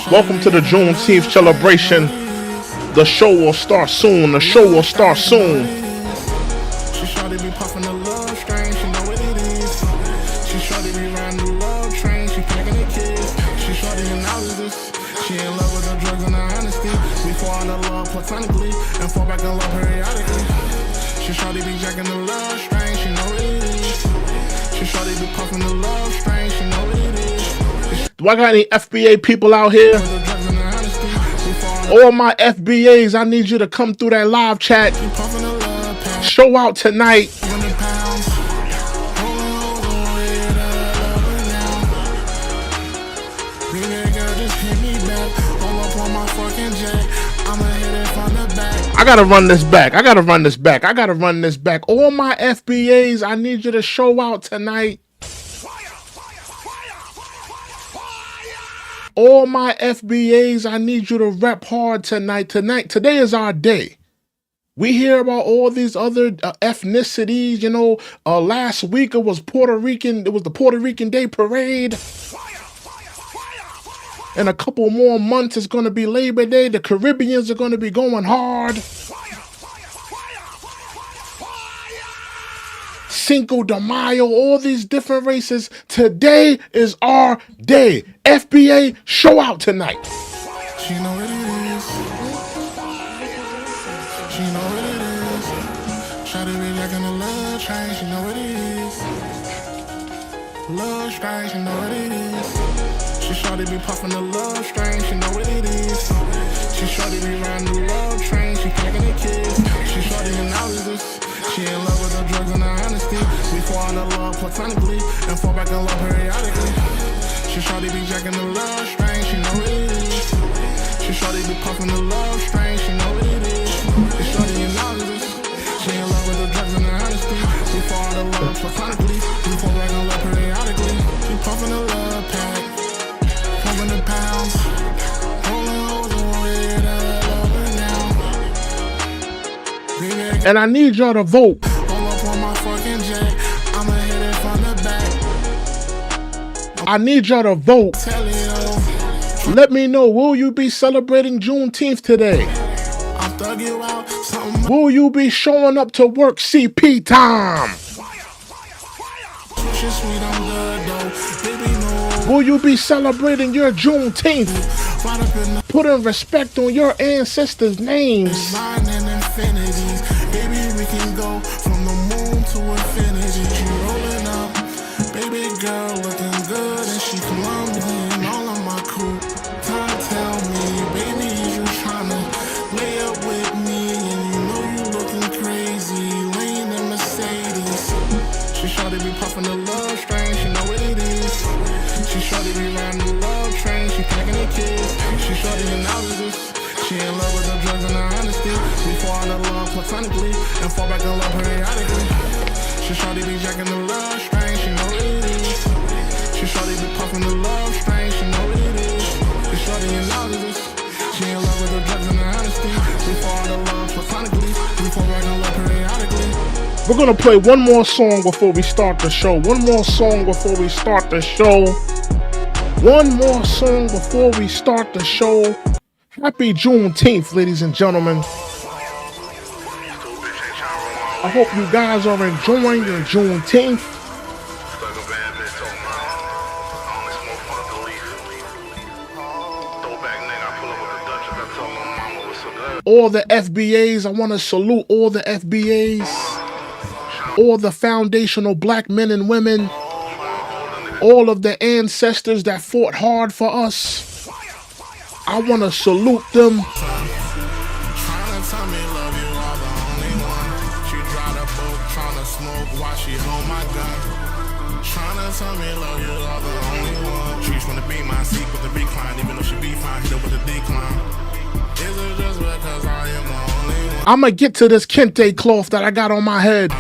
Welcome to the Juneteenth celebration. The show will start soon. The show will start soon. She shawty be puffin' the love strain, she know what it is. She shawty be riding the love train, she packing the kids. She shawty in houses, she in love with the drugs and the honesty. We fall in love platonically and fall back in love periodically. She shawty be jacking the love strain, she know what it is. She shawty be puffin' the love strain, she know what it is. Do I got any FBA people out here? All my FBAs, I need you to come through that live chat. Show out tonight. I gotta run this back. I gotta run this back. I gotta run this back. All my FBAs, I need you to show out tonight. All my FBAs, I need you to rep hard tonight. Today is our day. We hear about all these other ethnicities. You know, last week it was Puerto Rican. It was the Puerto Rican Day Parade. In a couple more months, it's going to be Labor Day. The Caribbeans are going to be going hard. Cinco de Mayo, all these different races. Today is our day. FBA, show out tonight. She know what it is. She know what it is. Shawty be jacking the love train, she know what it is. Love strain, she know what it is. She shawty be puffin' the love strain, she know what it is. She shawty be riding the love train, she packing the kids. She shawty in houses, she in love with the drugs and the honesty. We fall in love platonically and fall back in love periodically. She shawty be jacking the love strain, she know what it is. She shawty be puffin' the love strain, she know what it is. She shawty in houses, she in love with the drugs and the honesty. We fall in love platonically, we fall back in love periodically. She puffin' the love pack, pumping the pounds, rolling hoes away to love now. And I need y'all to vote. I need y'all to vote. Let me know, will you be celebrating Juneteenth today? Will you be showing up to work CP time? Will you be celebrating your Juneteenth? Putting respect on your ancestors' names. Baby, we can go from the moon to infinity. She rolling up, baby girl looking good, and she Colombian. All of my crew, time tell me, baby, you tryna lay up with me, and you know you looking crazy, laying in Mercedes. She shawty be puffing the love strain, she know what it is. She shawty be riding the love train, she packing the kids. She shawty in houses, she in love with the drugs and the honesty. We fall in love platonically and fall back in love periodically. She shawty be jacking the love strain, she know what it is. She shawty be puffing the love strain, she know what it is. She shawty in houses, she in love with the drugs and the honesty. We fall in love platonically, we fall back in love periodically. We're gonna play one more song before we start the show. One more song before we start the show. One more song before we start the show. Happy Juneteenth, ladies and gentlemen. I hope you guys are enjoying your Juneteenth. All the FBAs, I want to salute all the FBAs. All the foundational black men and women. All of the ancestors that fought hard for us. I want to salute them. I'm going to get to this kente cloth that I got on my head.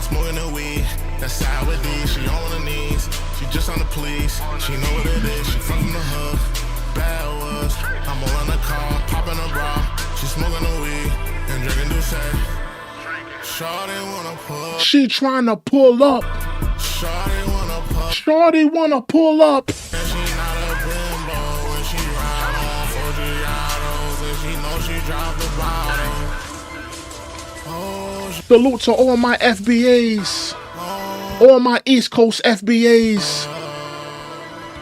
Smoking the weed, that's sour D, she on her knees. She just on the police, she know what it is. She from the hood, bad was. I'm all in the car, popping a bra. She smoking the weed and drinking Douce. Shawty wanna pull. She trying to pull up. Shawty wanna pull. Shorty wanna pull up. And she not a bimbo when she ride on 4 Giottos. And she know she dropped the bottom. Oh, Salute to all my FBAs. All my East Coast FBAs.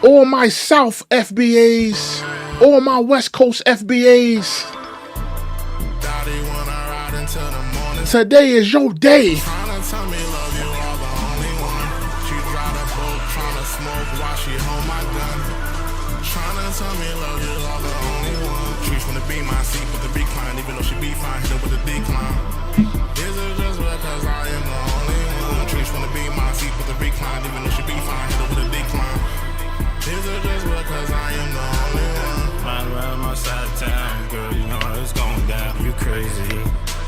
All my South FBAs. All my West Coast FBAs. Daddy wanna ride until the morning. Today is your day. Tryna tell me love you are the only one. She drive the boat, tryna smoke while she hold my gun. Tryna tell me love you are the only one. Trees wanna be my seat with the recline, even though she be fine, hit her with a decline. Is it just because I am the only one? Trees wanna be my seat with the recline, even though she be fine, hit her with a decline. Is it just because I am the only one? Ride around my side of town, girl, you know how it's going down. You crazy.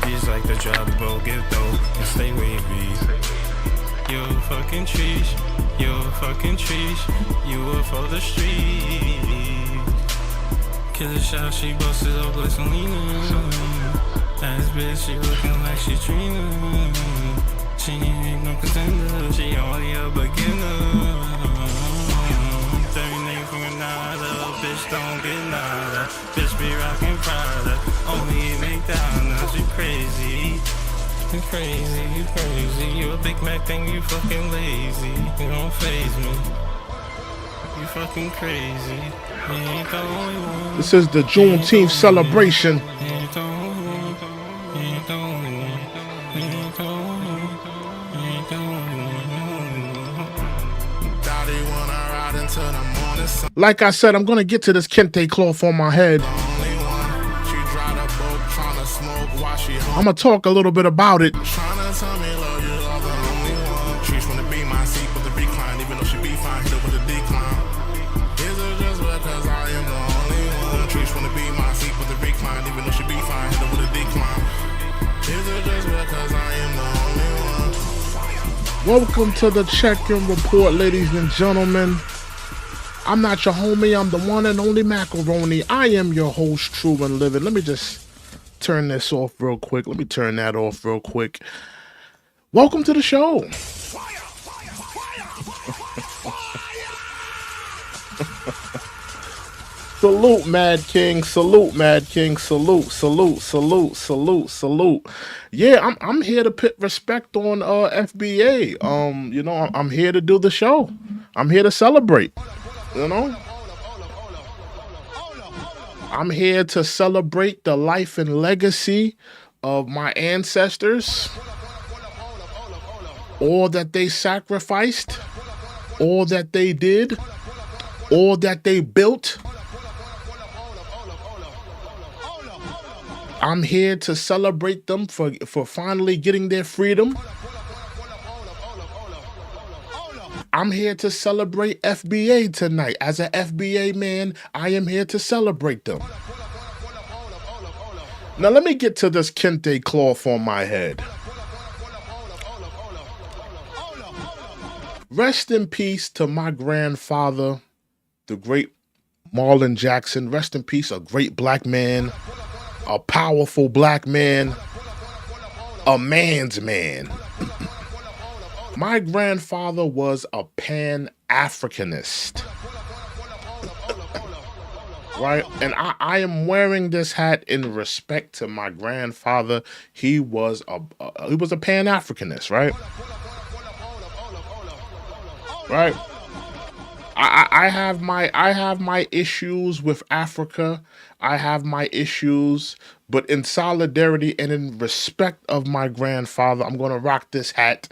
Just like the drop boat, get dope, and stay wavy. You a fucking trees, you a fucking trees, you a for the street. Killer shot, she busted up like Selena. Ass bitch, she looking like she dreaming. She ain't no contender, she only a beginner. 30 niggas from Granada, bitch don't get nada. Bitch be rockin' Prada, only McDonald's. You crazy, you crazy, you crazy. You a Big Mac thing, you fucking lazy. You don't faze me, you fucking crazy. You ain't the only one. This is the Juneteenth celebration. You ain't the only one. You ain't the only one. You ain't the only one. You ain't the only one. Daddy wanna ride until the morning sun. Like I said, I'm gonna get to this kente cloth on my head. Only one. She drive the boat, tryna smoke while she home. I'm gonna talk a little bit about it. Tryna tell me love you are the only one. Trees wanna be my seat with the recline, even though she be fine, hit her with a decline. Is it just because I am the only one? Trees wanna be my seat with the recline, even though she be fine, hit her with a decline. Is it just because I am the only one? Welcome to the check-in report, ladies and gentlemen. I'm not your homie, I'm the one and only Macaroni. I am your host, True and Living. Let me just turn this off real quick. Let me turn that off real quick. Welcome to the show. Salute, Mad King. Salute, Mad King. Salute, salute, salute, salute, salute. Yeah, I'm here to put respect on FBA. You know, I'm here to do the show. I'm here to celebrate. You know? I'm here to celebrate the life and legacy of my ancestors. All that they sacrificed, all that they did, all that they built. I'm here to celebrate them for finally getting their freedom. I'm here to celebrate FBA tonight. As an FBA man, I am here to celebrate them. Now let me get to this kente cloth on my head. Rest in peace to my grandfather, the great Marlon Jackson. Rest in peace, a great black man, a powerful black man, a man's man. My grandfather was a Pan-Africanist. Right? And I am wearing this hat in respect to my grandfather. He was a Pan-Africanist, right? Right? I have my issues with Africa. I have my issues, but in solidarity and in respect of my grandfather, I'm gonna rock this hat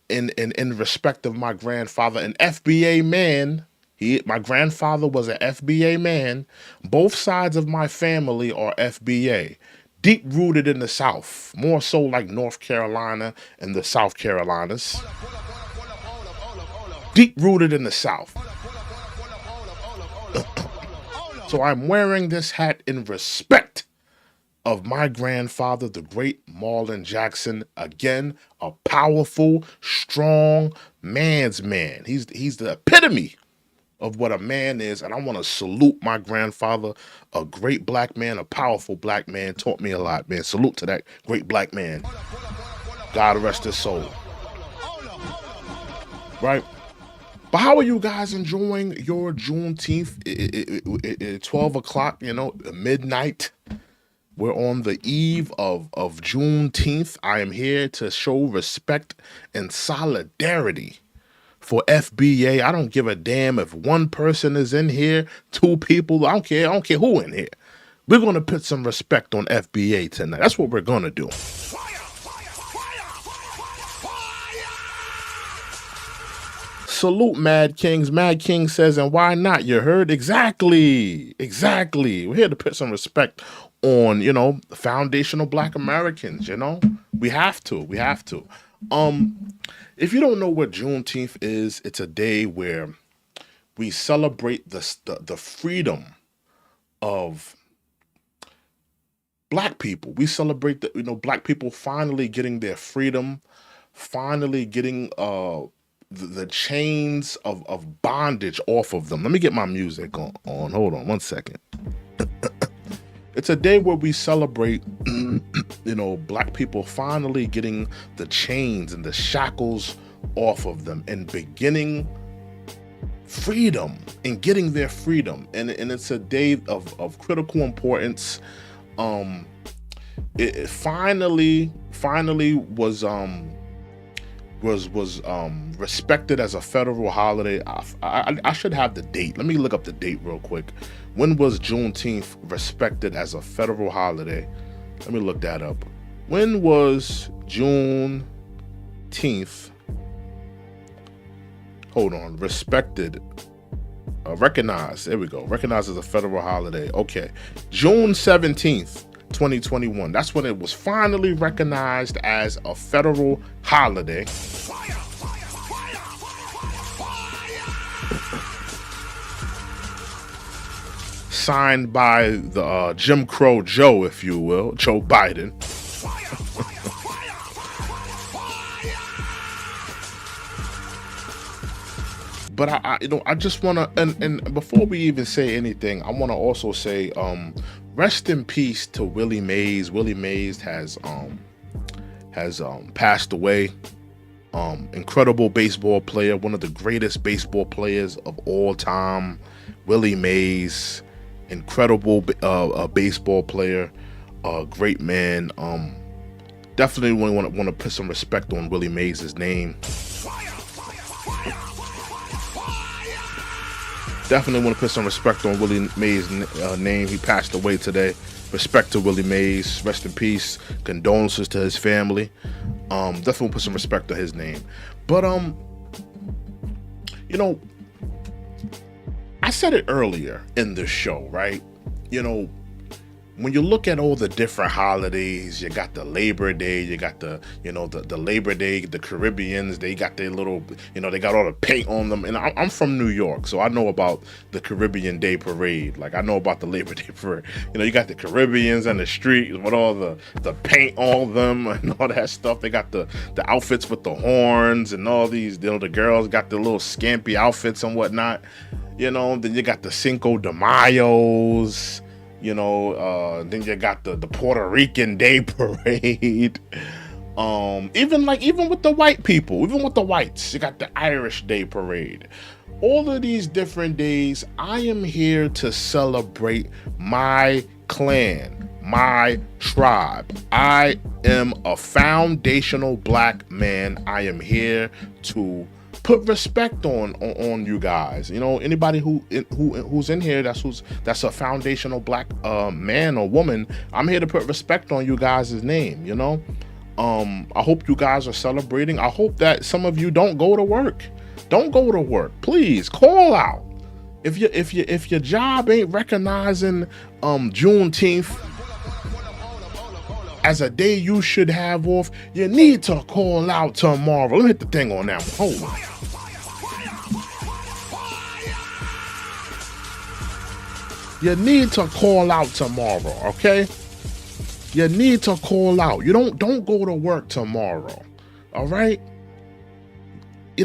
in respect of my grandfather, an FBA man. My grandfather was an FBA man. Both sides of my family are FBA. Deep rooted in the South, more so like North Carolina and the South Carolinas. Deep rooted in the South. So I'm wearing this hat in respect of my grandfather, the great Marlon Jackson. Again, a powerful, strong man's man. He's the epitome of what a man is, and I want to salute my grandfather, a great black man, a powerful black man, taught me a lot, man. Salute to that great black man. God rest his soul. Right? But how are you guys enjoying your Juneteenth? 12 o'clock, midnight. We're on the eve of Juneteenth. I am here to show respect and solidarity for FBA. I don't give a damn if one person is in here, two people. I don't care who in here. We're going to put some respect on FBA tonight. That's what we're going to do. Salute Mad Kings. Mad King says, and why not? You heard? Exactly. We're here to put some respect on, foundational black Americans, We have to. If you don't know what Juneteenth is, it's a day where we celebrate the freedom of black people. We celebrate black people finally getting their freedom, finally getting the chains of bondage off of them. Let me get my music on. Hold on 1 second. It's a day where we celebrate, black people finally getting the chains and the shackles off of them and beginning freedom and getting their freedom. And it's a day of critical importance. It finally was respected as a federal holiday. I should have the date. Let me look up the date real quick. When was Juneteenth respected as a federal holiday? Let me look that up. When was Juneteenth, respected, recognized, there we go, recognized as a federal holiday. Okay, June 17th, 2021. That's when it was finally recognized as a federal holiday. Signed by the Jim Crow Joe, if you will, Joe Biden. But I just want to, and before we even say anything, I want to also say, rest in peace to Willie Mays. Willie Mays has passed away. Incredible baseball player, one of the greatest baseball players of all time. Willie Mays, incredible baseball player, great man. Definitely want to put some respect on Willie Mays' name. Definitely want to put some respect on Willie Mays' name. He passed away today. Respect to Willie Mays. Rest in peace. Condolences to his family. Definitely put some respect to his name. But I said it earlier in the show, right? When you look at all the different holidays, you got the Labor Day, you got the Labor Day, the Caribbeans, they got their little, they got all the paint on them. And I'm from New York, so I know about the Caribbean Day Parade. Like, I know about the Labor Day Parade. You got the Caribbeans on the street with all the paint on them and all that stuff. They got the outfits with the horns and all these, the girls got the little scampy outfits and whatnot. Then you got the Cinco de Mayos. Then you got the Puerto Rican Day Parade. Even with the white people, even with the whites, you got the Irish Day Parade. All of these different days, I am here to celebrate my clan, my tribe. I am a foundational black man. I am here to put respect on you guys. Anybody who's in here that's a foundational black man or woman, I'm here to put respect on you guys' name. I hope you guys are celebrating. I hope that some of you don't go to work. Don't go to work. Please call out. If your job ain't recognizing Juneteenth as a day you should have off, you need to call out tomorrow. Let me hit the thing on that one. Hold on. You need to call out tomorrow, okay? You need to call out. You don't go to work tomorrow, all right?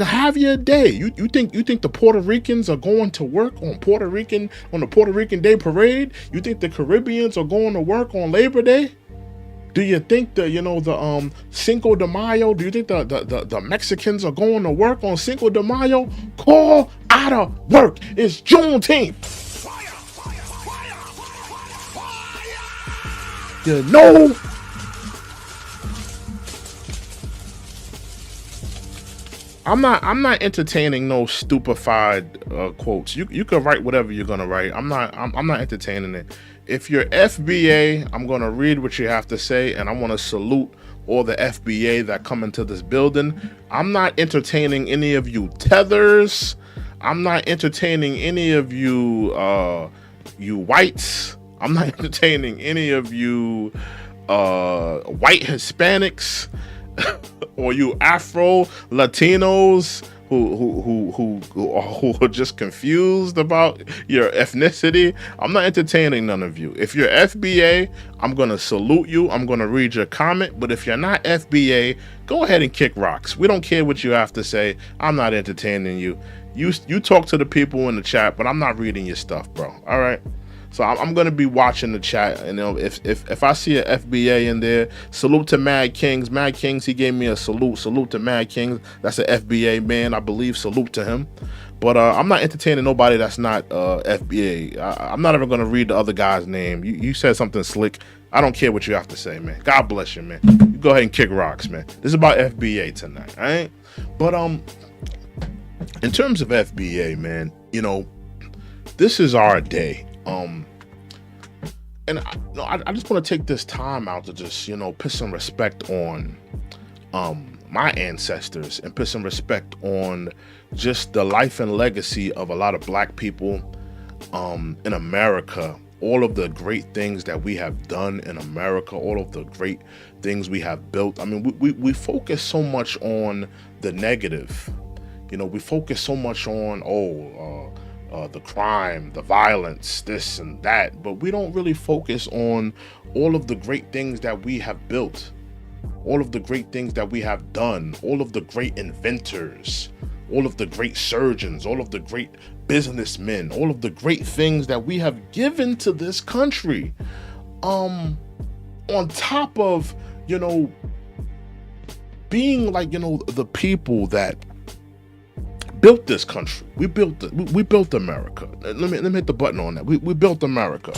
have your day. You think the Puerto Ricans are going to work on the Puerto Rican Day Parade? You think the Caribbeans are going to work on Labor Day? Do you think the Cinco de Mayo? Do you think the Mexicans are going to work on Cinco de Mayo? Call out of work. It's Juneteenth. I'm not entertaining no stupefied quotes. You can write whatever you're gonna write. I'm not entertaining it. If you're FBA, I'm gonna read what you have to say, and I want to salute all the FBA that come into this building. I'm not entertaining any of you tethers. I'm not entertaining any of you you whites. I'm not entertaining any of you white Hispanics or you Afro Latinos who are just confused about your ethnicity. I'm not entertaining none of you. If you're FBA, I'm gonna salute you. I'm gonna read your comment. But if you're not FBA, go ahead and kick rocks. We don't care what you have to say. I'm not entertaining you. You talk to the people in the chat, but I'm not reading your stuff, bro. All right. So I'm gonna be watching the chat, and if I see an FBA in there, salute to Mad Kings. Mad Kings, he gave me a salute. Salute to Mad Kings. That's an FBA man, I believe. Salute to him. But I'm not entertaining nobody that's not FBA. I'm not even gonna read the other guy's name. You said something slick. I don't care what you have to say, man. God bless you, man. You go ahead and kick rocks, man. This is about FBA tonight, all right? But in terms of FBA, man, this is our day. And I just want to take this time out to just, put some respect on my ancestors and put some respect on just the life and legacy of a lot of Black people in America. All of the great things that we have done in America, all of the great things we have built. I mean, we focus so much on the negative. We focus so much on, the crime, the violence, this and that, but we don't really focus on all of the great things that we have built, all of the great things that we have done, all of the great inventors, all of the great surgeons, all of the great businessmen, all of the great things that we have given to this country. On top of, being like, the people that built this country. We built America. Let me hit the button on that. We built America.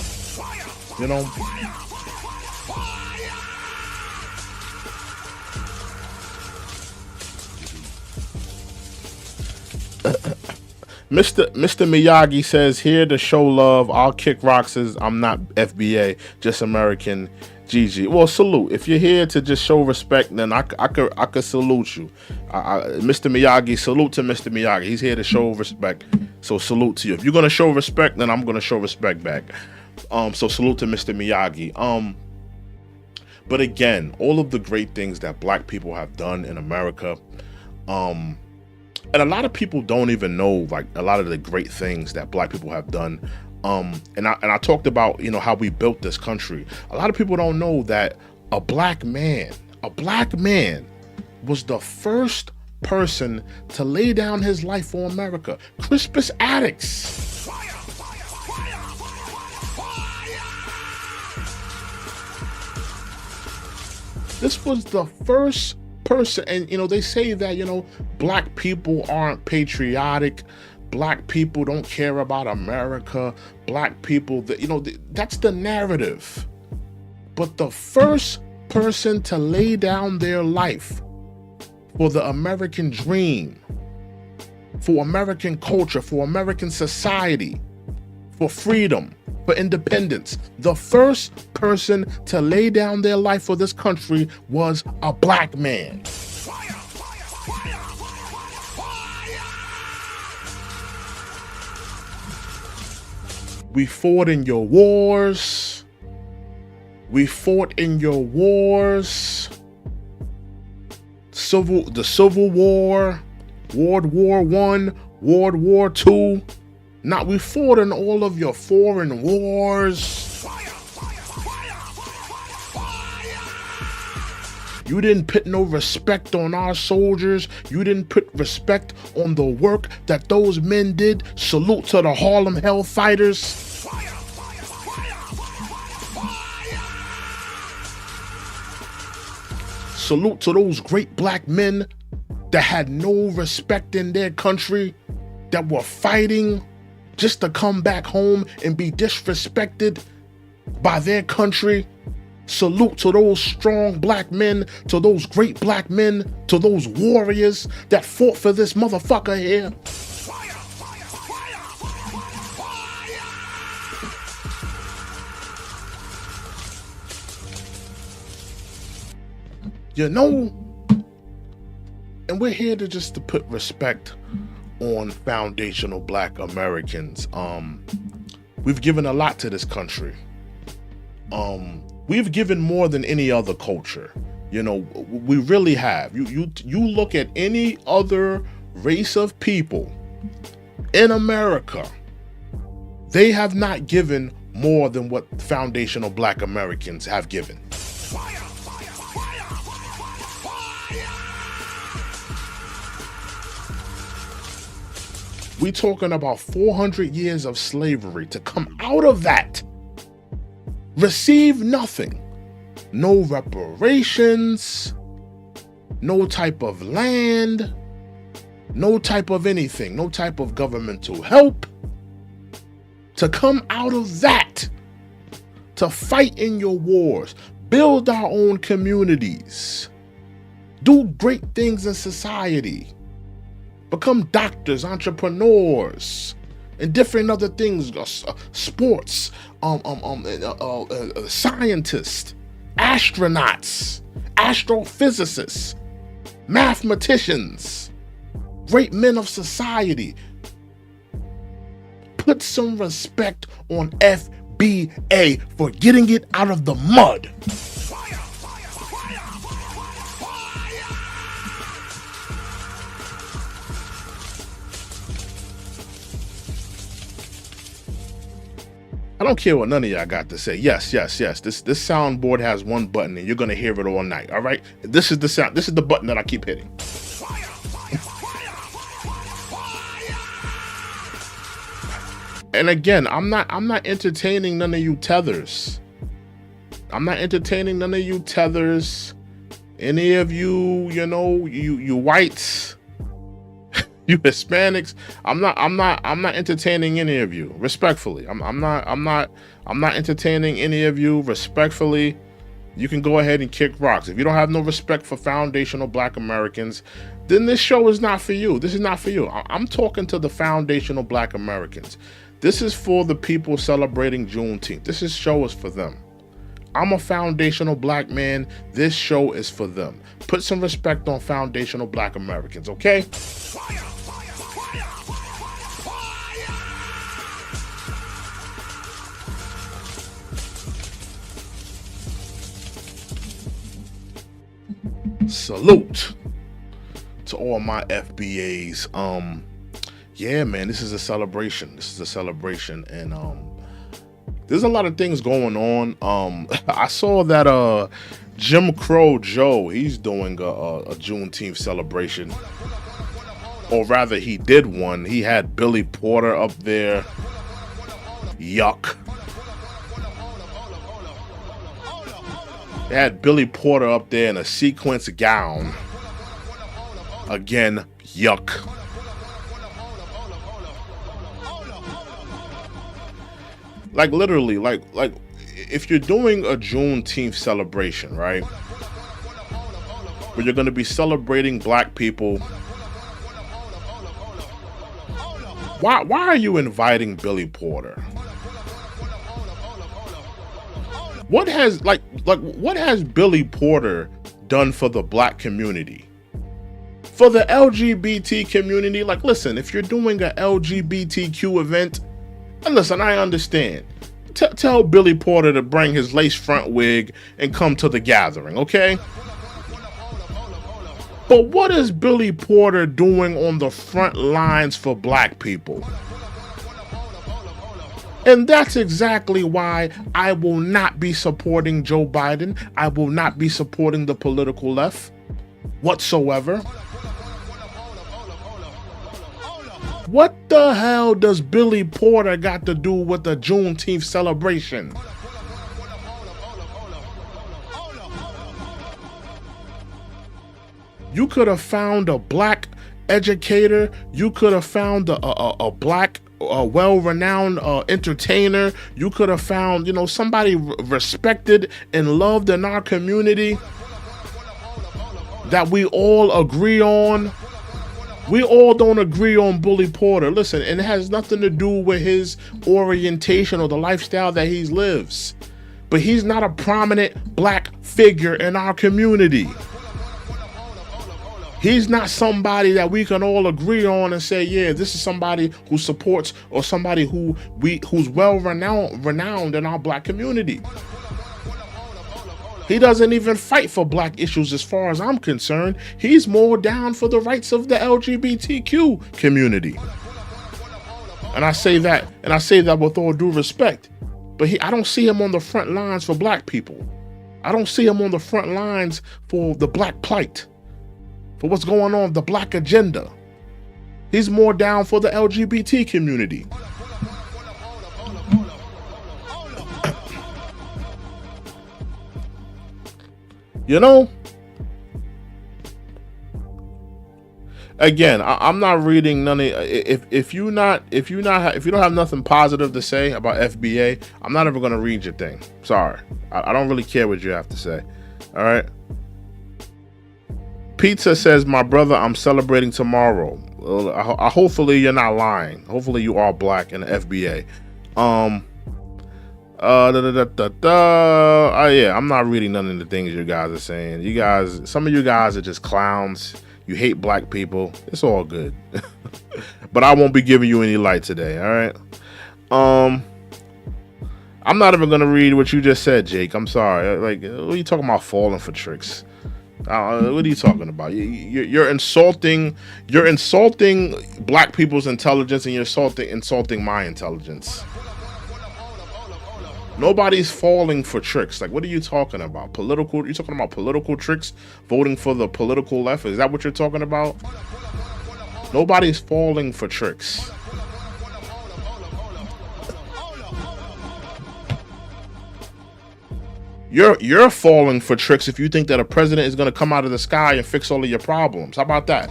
Mr. Miyagi says, here to show love. I'll kick rocks as I'm not FBA, just American. GG. Well, salute. If you're here to just show respect, then I could salute you. Mr. Miyagi, salute to Mr. Miyagi. He's here to show respect. So salute to you. If you're gonna show respect, then I'm gonna show respect back. So salute to Mr. Miyagi. But again, all of the great things that Black people have done in America, and a lot of people don't even know like a lot of the great things that Black people have done. And I talked about, how we built this country. A lot of people don't know that a black man was the first person to lay down his life for America. Crispus Attucks. This was the first person, and they say that, Black people aren't patriotic. Black people don't care about America. Black people, that's the narrative. But the first person to lay down their life for the American dream, for American culture, for American society, for freedom, for independence, the first person to lay down their life for this country was a Black man. We fought in your wars. We fought in your wars. The Civil War, World War I, World War II. Now we fought in all of your foreign wars. You didn't put no respect on our soldiers. You didn't put respect on the work that those men did. Salute to the Harlem Hellfighters. Salute to those great black men that had no respect in their country, that were fighting just to come back home and be disrespected by their country. Salute to those strong black men, to those great black men, to those warriors that fought for this motherfucker here. You know, and we're here to put respect on foundational black Americans. We've given a lot to this country. We've given more than any other culture. You know, we really have. You look at any other race of people in America, they have not given more than what foundational black Americans have given. We talking about 400 years of slavery. To come out of that, receive nothing. No reparations, no type of land, no type of anything, no type of governmental help. To come out of that, to fight in your wars, build our own communities, do great things in society, become doctors, entrepreneurs, and different other things, sports, scientists, astronauts, astrophysicists, mathematicians, great men of society. Put some respect on FBA for getting it out of the mud. I don't care what none of y'all got to say. Yes. This soundboard has one button and you're gonna hear it all night. All right. This is the sound. This is the button that I keep hitting. And again, I'm not entertaining none of you tethers. I'm not entertaining none of you tethers. Any of you, you whites, you Hispanics. I'm not entertaining any of you. Respectfully. I'm not entertaining any of you. Respectfully. You can go ahead and kick rocks. If you don't have no respect for foundational black Americans, then this show is not for you. This is not for you. I'm talking to the foundational black Americans. This is for the people celebrating Juneteenth. This show is for them. I'm a foundational black man. This show is for them. Put some respect on foundational black Americans, okay? Salute to all my FBAs. Yeah, man, this is a celebration. And there's a lot of things going on. I saw that Jim Crow Joe, he's doing a Juneteenth celebration. Or rather, he did one. He had Billy Porter up there. Yuck. They had Billy Porter up there in a sequence gown. Again, yuck. Like literally, like if you're doing a Juneteenth celebration, right? Where you're gonna be celebrating black people. Why are you inviting Billy Porter? What has what has Billy Porter done for the black community? For the LGBT community? Like, listen, if you're doing a LGBTQ event, and listen, I understand. Tell Billy Porter to bring his lace front wig and come to the gathering, okay? But what is Billy Porter doing on the front lines for black people? And that's exactly why I will not be supporting Joe Biden. I will not be supporting the political left whatsoever. What the hell does Billy Porter got to do with the Juneteenth celebration? You could have found a black educator. You could have found a black, well-renowned entertainer. You could have found, somebody respected and loved in our community that we all agree on. We all don't agree on Billy Porter. Listen, and it has nothing to do with his orientation or the lifestyle that he lives. But he's not a prominent black figure in our community. He's not somebody that we can all agree on and say, yeah, this is somebody who supports or somebody who's well renowned in our black community. He doesn't even fight for black issues as far as I'm concerned. He's more down for the rights of the LGBTQ community. And I say that with all due respect. But I don't see him on the front lines for black people. I don't see him on the front lines for the black plight, for what's going on, the black agenda. He's more down for the LGBT community. Again, I'm not reading none of. If you don't have nothing positive to say about FBA, I'm not ever gonna read your thing. Sorry, I don't really care what you have to say. All right. Pizza says, my brother, I'm celebrating tomorrow. Hopefully you're not lying. Hopefully you are black in the FBA. Yeah, I'm not reading none of the things you guys are saying. Some of you guys are just clowns. You hate black people. It's all good. But I won't be giving you any light today, all right? I'm not even gonna read what you just said, Jake. I'm sorry. Like, what are you talking about falling for tricks? What are you talking about? You're insulting black people's intelligence, and you're insulting my intelligence. Nobody's falling for tricks. Like, what are you talking about? You're talking about political tricks? Voting for the political left? Is that what you're talking about? Nobody's falling for tricks. You're falling for tricks if you think that a president is going to come out of the sky and fix all of your problems. How about that?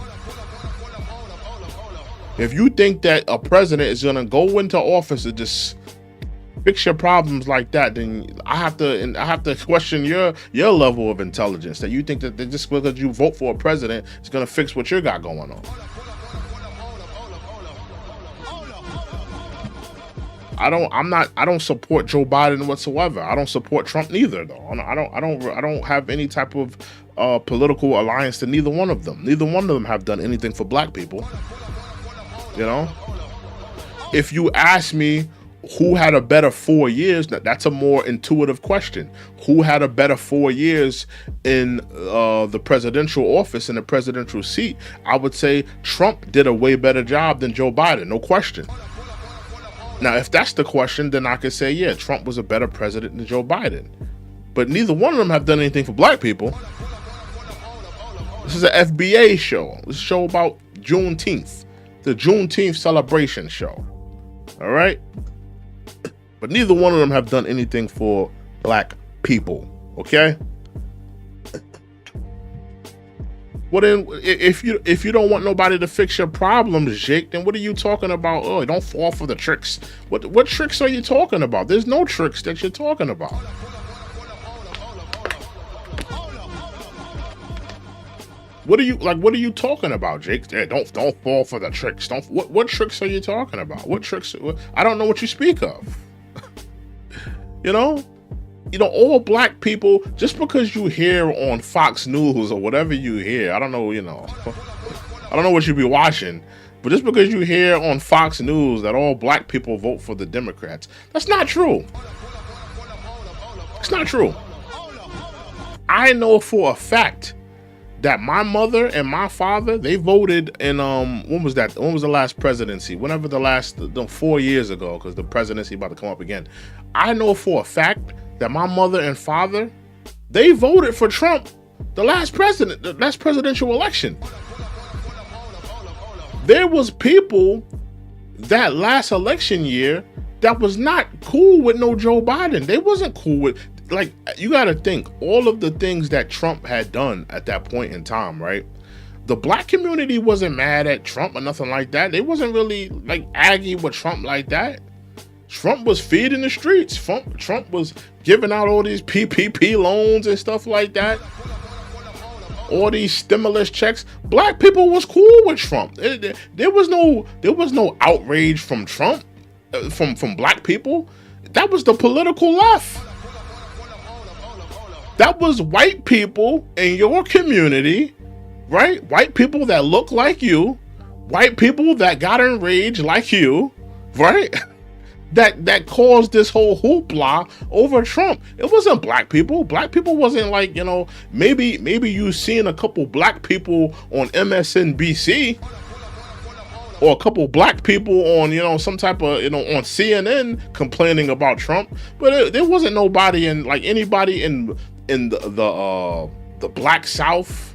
If you think that a president is going to go into office and just fix your problems like that, then I have to question your level of intelligence, that you think that just because you vote for a president is going to fix what you got going on. I don't support Joe Biden whatsoever. I don't support Trump neither, though. I don't have any type of political alliance to neither one of them. Neither one of them have done anything for black people. If you ask me who had a better 4 years, that's a more intuitive question. Who had a better 4 years in the presidential office, in the presidential seat? I would say Trump did a way better job than Joe Biden, no question. Now, if that's the question, then I could say, yeah, Trump was a better president than Joe Biden. But neither one of them have done anything for black people. This is an FBA show. This is a show about Juneteenth, the Juneteenth celebration show. All right? But neither one of them have done anything for black people, okay? Well, then, if you don't want nobody to fix your problems, Jake, then what are you talking about? Oh, don't fall for the tricks. What tricks are you talking about? There's no tricks that you're talking about. What are you talking about, Jake? Hey, don't fall for the tricks. What tricks are you talking about? What tricks? I don't know what you speak of. All black people, just because you hear on Fox News or whatever you hear, I don't know what you be watching, but just because you hear on Fox News that all black people vote for the Democrats, that's not true. It's not true. I know for a fact that my mother and my father, they voted in when was that? When was the last presidency? Whenever the 4 years ago, because the presidency about to come up again. I know for a fact that my mother and father, they voted for Trump the last presidential election. There was people that last election year that was not cool with no Joe Biden. They wasn't cool with, like, you got to think all of the things that Trump had done at that point in time, right? The black community wasn't mad at Trump or nothing like that. They wasn't really like aggy with Trump like that. Trump was feeding the streets. Trump was giving out all these PPP loans and stuff like that. All these stimulus checks. Black people was cool with Trump. There was no outrage from Trump, from black people. That was the political left. That was white people in your community, right? White people that look like you, white people that got enraged like you, right? That caused this whole hoopla over Trump. It wasn't black people. Black people wasn't like, maybe you seen a couple black people on MSNBC or a couple black people on, some type of, on CNN complaining about Trump. But there wasn't nobody anybody in the black South.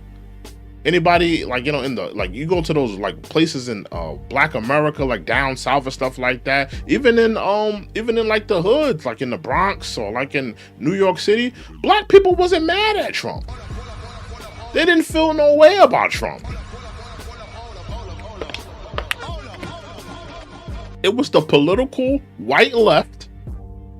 Anybody you go to those places in black America, like down south and stuff like that, even in like the hoods, like in the Bronx or like in New York City, black people wasn't mad at Trump. They didn't feel no way about Trump. It was the political white left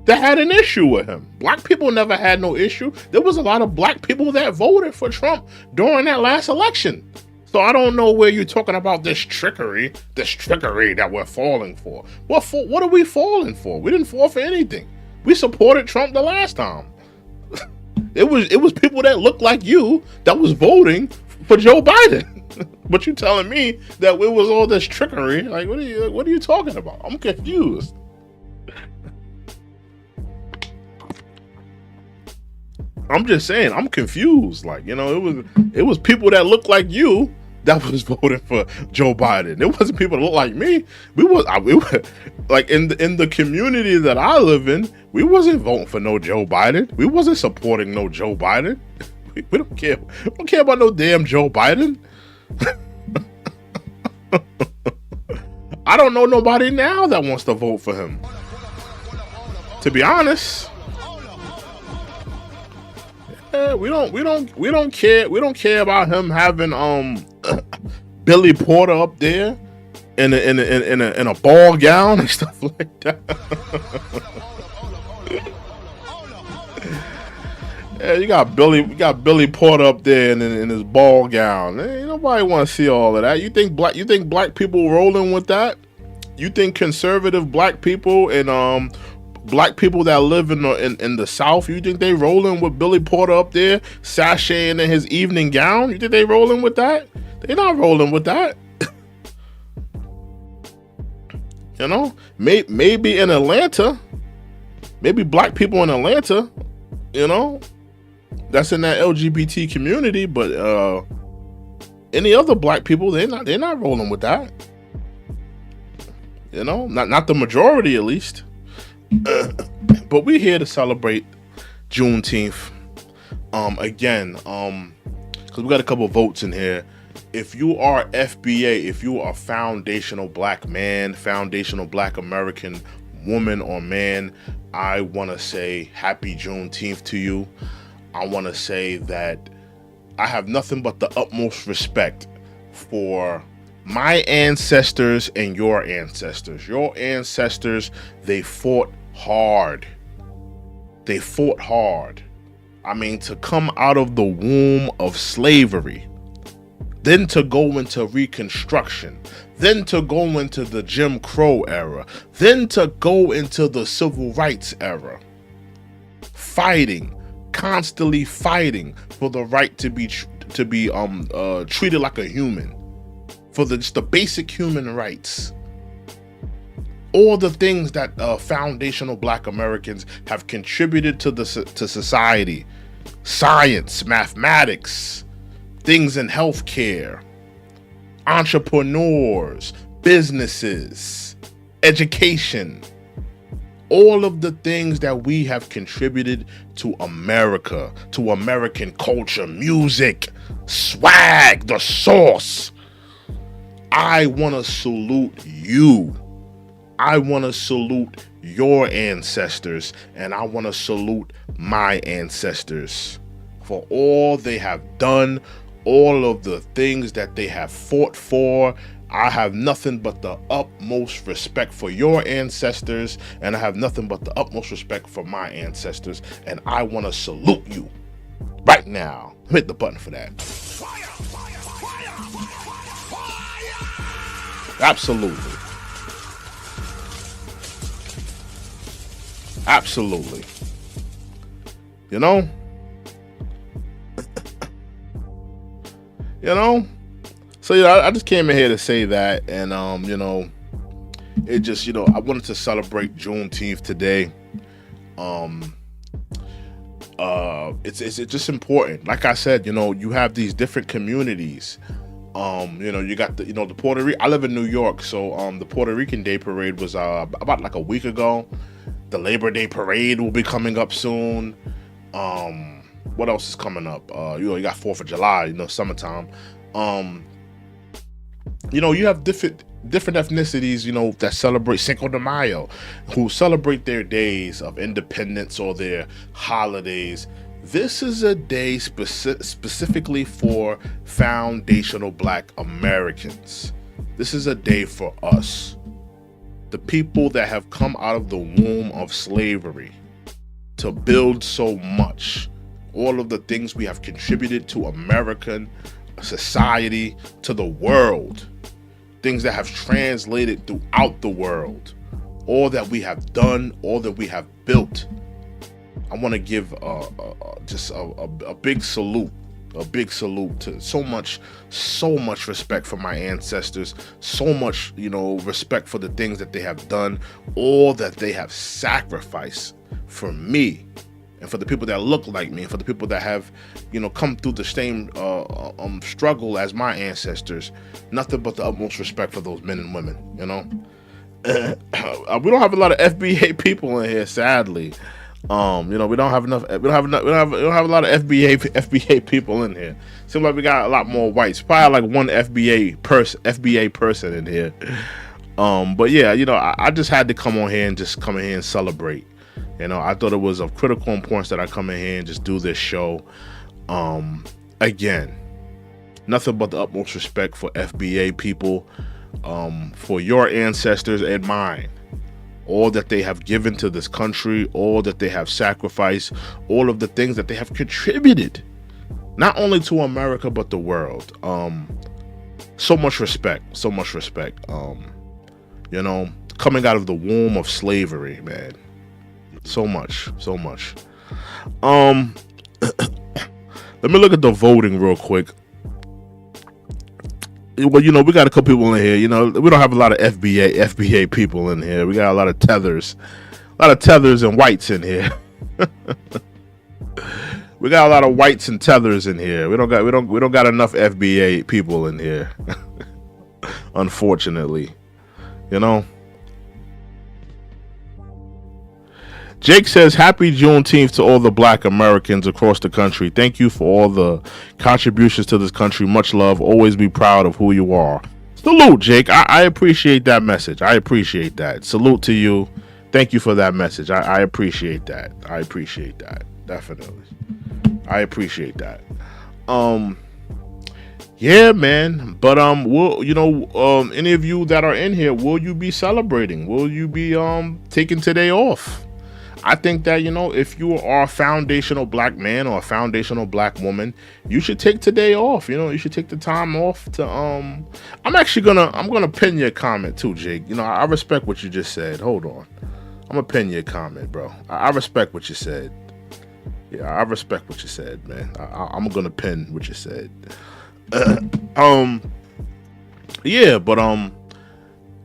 that had an issue with him. Black people never had no issue. There was a lot of black people that voted for Trump during that last election. So I don't know where you're talking about this trickery that we're falling for. What are we falling for? We didn't fall for anything. We supported Trump the last time. It was people that looked like you that was voting for Joe Biden. But you telling me that it was all this trickery? Like, what are you talking about? I'm confused. I'm just saying, I'm confused. It was people that looked like you that was voting for Joe Biden. It wasn't people that looked like me. We were like in the community that I live in. We wasn't voting for no Joe Biden. We wasn't supporting no Joe Biden. We don't care. We don't care about no damn Joe Biden. I don't know nobody now that wants to vote for him. To be honest. Yeah, we don't care. We don't care about him having Billy Porter up there in a ball gown and stuff like that. Yeah, you got Billy Porter up there in his ball gown. Ain't nobody want to see all of that. You think black people rolling with that? You think conservative black people and black people that live in the South, you think they rolling with Billy Porter up there sashaying in his evening gown? You think they rolling with that? They not rolling with that. Maybe in Atlanta, maybe black people in Atlanta, that's in that LGBT community, but any other black people, they're not rolling with that. Not the majority at least. But we're here to celebrate Juneteenth. Again, because we got a couple of votes in here. If you are FBA, if you are foundational black man, foundational black American woman or man, I want to say happy Juneteenth to you. I want to say that I have nothing but the utmost respect for my ancestors and your ancestors. Your ancestors, they fought hard. They fought hard. I mean, to come out of the womb of slavery, then to go into Reconstruction, then to go into the Jim Crow era, then to go into the Civil Rights era, constantly fighting for the right to be treated like a human, for just the basic human rights. All the things that foundational black Americans have contributed to society: science, mathematics, things in healthcare, entrepreneurs, businesses, education, all of the things that we have contributed to America, to American culture, music, swag, the sauce. I want to salute you. I want to salute your ancestors, and I want to salute my ancestors for all they have done, all of the things that they have fought for. I have nothing but the utmost respect for your ancestors, and I have nothing but the utmost respect for my ancestors, and I want to salute you right now. Hit the button for that. Absolutely. Absolutely. You know? So, I just came in here to say that, and, it just, I wanted to celebrate Juneteenth today. It's just important. Like I said, you have these different communities. You got the Puerto Rican. I live in New York, so the Puerto Rican Day Parade was about like a week ago. The Labor Day Parade will be coming up soon. What else is coming up? You got 4th of July, summertime. You have different ethnicities, that celebrate Cinco de Mayo, who celebrate their days of independence or their holidays. This is a day specifically for foundational Black Americans. This is a day for us, the people that have come out of the womb of slavery to build so much. All of the things we have contributed to American society, to the world, things that have translated throughout the world, all that we have done, all that we have built. I want to give just a big salute, to so much respect for my ancestors, so much, respect for the things that they have done, all that they have sacrificed for me, and for the people that look like me, and for the people that have, come through the same struggle as my ancestors. Nothing but the utmost respect for those men and women. We don't have a lot of FBA people in here, sadly. We don't have enough. We don't have a lot of FBA people in here. Seems like we got a lot more whites. Probably like one FBA person in here. But yeah, I just had to come on here and celebrate. I thought it was of critical importance that I come in here and just do this show. Again, nothing but the utmost respect for FBA people, for your ancestors and mine. All that they have given to this country, all that they have sacrificed, all of the things that they have contributed, not only to America, but the world. So much respect. Coming out of the womb of slavery, man. So much. Let me look at the voting real quick. Well, we got a couple people in here. We don't have a lot of FBA people in here. We got a lot of tethers and whites in here. We got a lot of whites and tethers in here. We don't got enough FBA people in here. Unfortunately, Jake says, happy Juneteenth to all the Black Americans across the country. Thank you for all the contributions to this country. Much love. Always be proud of who you are. Salute, Jake. I appreciate that message. I appreciate that. Salute to you. Thank you for that message. I appreciate that. Definitely. I appreciate that. Yeah, man. But any of you that are in here, will you be celebrating? Will you be taking today off? I think that, if you are a foundational Black man or a foundational Black woman, you should take today off. You should take the time off to, I'm gonna pin your comment too, Jake. I respect what you just said. Hold on. I'm gonna pin your comment, bro. I respect what you said. Yeah, I respect what you said, man. I'm gonna pin what you said. Yeah, but,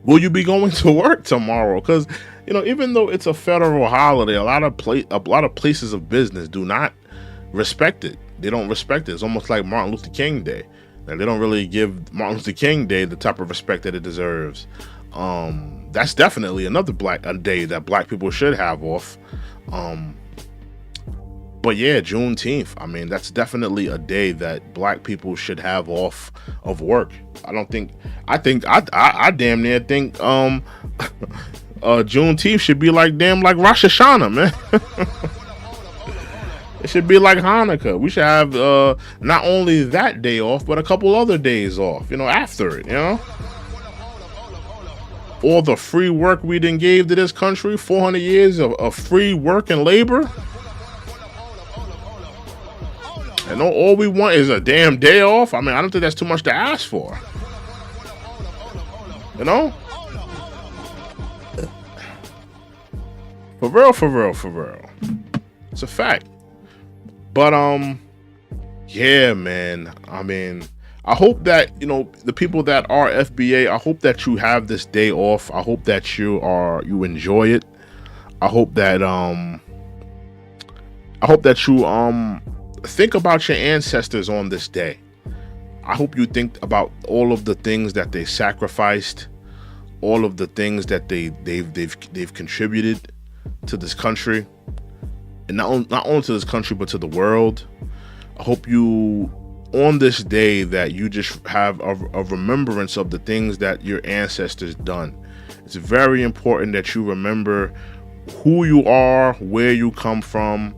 will you be going to work tomorrow? Because, even though it's a federal holiday, a lot of places of business do not respect it. They don't respect it. It's almost like Martin Luther King Day. Like, they don't really give Martin Luther King Day the type of respect that it deserves. That's definitely another a day that black people should have off. But yeah, Juneteenth. I mean, that's definitely a day that black people should have off of work. I damn near think Juneteenth should be like Rosh Hashanah, man. It should be like Hanukkah. We should have not only that day off, but a couple other days off, after it, All the free work we done gave to this country, 400 years of free work and labor. And all we want is a damn day off. I mean, I don't think that's too much to ask for. For real. It's a fact. But, yeah, man. I mean, I hope that, the people that are FBA, I hope that you have this day off. I hope that you enjoy it. I hope that you think about your ancestors on this day. I hope you think about all of the things that they sacrificed, all of the things that they've contributed to this country, and not only to this country but to the world. I hope you, on this day, that you just have a remembrance of the things that your ancestors done. It's very important that you remember who you are, where you come from,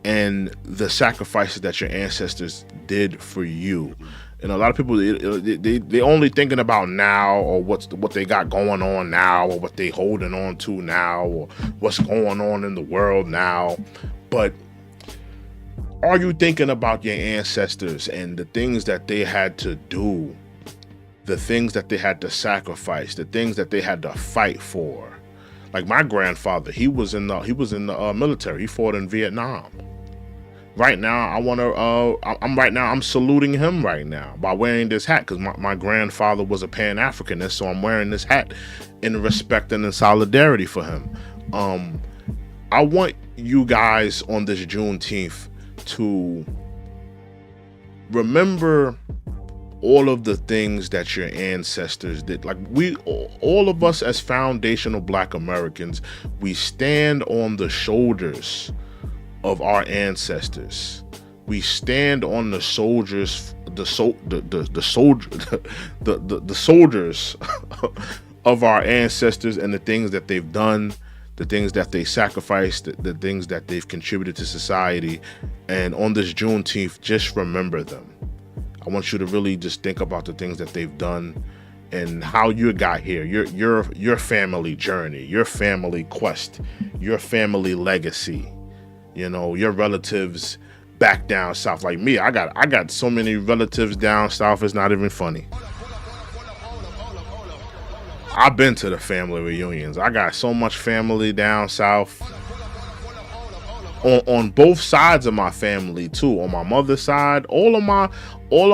and the sacrifices that your ancestors did for you. And a lot of people, they only thinking about now, or what they got going on now, or what they holding on to now, or what's going on in the world now. But are you thinking about your ancestors and the things that they had to do, the things that they had to sacrifice, the things that they had to fight for? Like my grandfather, he was in the military. He fought in Vietnam. Right now, I'm saluting him right now by wearing this hat, because my grandfather was a Pan-Africanist, so I'm wearing this hat in respect and in solidarity for him. I want you guys on this Juneteenth to remember all of the things that your ancestors did. Like all of us as foundational Black Americans, we stand on the shoulders of our ancestors. We stand on the soldiers, the soldiers of our ancestors, and the things that they've done, the things that they sacrificed, the things that they've contributed to society. And on this Juneteenth, just remember them. I want you to really just think about the things that they've done and how you got here, your family journey, your family quest, your family legacy. Your relatives back down south. Like me, I got so many relatives down south, it's not even funny. I've been to the family reunions. I got so much family down south. On both sides of my family too. On my mother's side, all of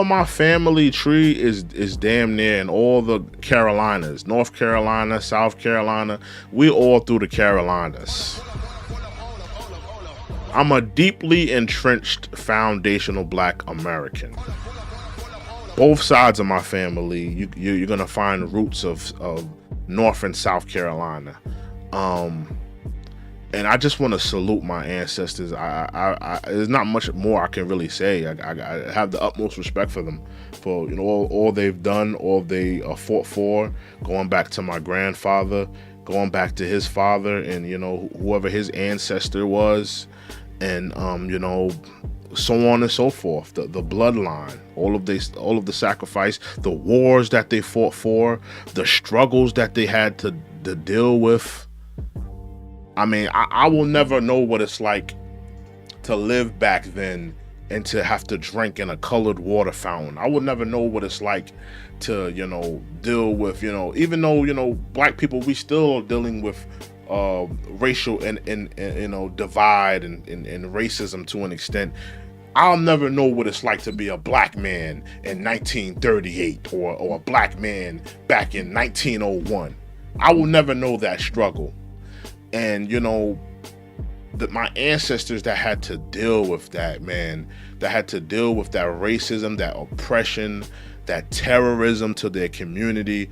my family tree is damn near in all the Carolinas. North Carolina, South Carolina. We all through the Carolinas. I'm a deeply entrenched foundational Black American. Both sides of my family, you're gonna find roots of North and South Carolina. And I just want to salute my ancestors. I there's not much more I can really say. I have the utmost respect for them, for all they've done, all they fought for, going back to my grandfather, going back to his father, and whoever his ancestor was, and so on and so forth. The bloodline, all of the sacrifice, the wars that they fought for, the struggles that they had to deal with. I mean, I will never know what it's like to live back then and to have to drink in a colored water fountain. I will never know what it's like to, deal with, even though, Black people, we still are dealing with racial and divide and racism to an extent. I'll never know what it's like to be a Black man in 1938 or a Black man back in 1901. I will never know that struggle. And my ancestors that had to deal with that, man, that had to deal with that racism, that oppression, that terrorism to their community.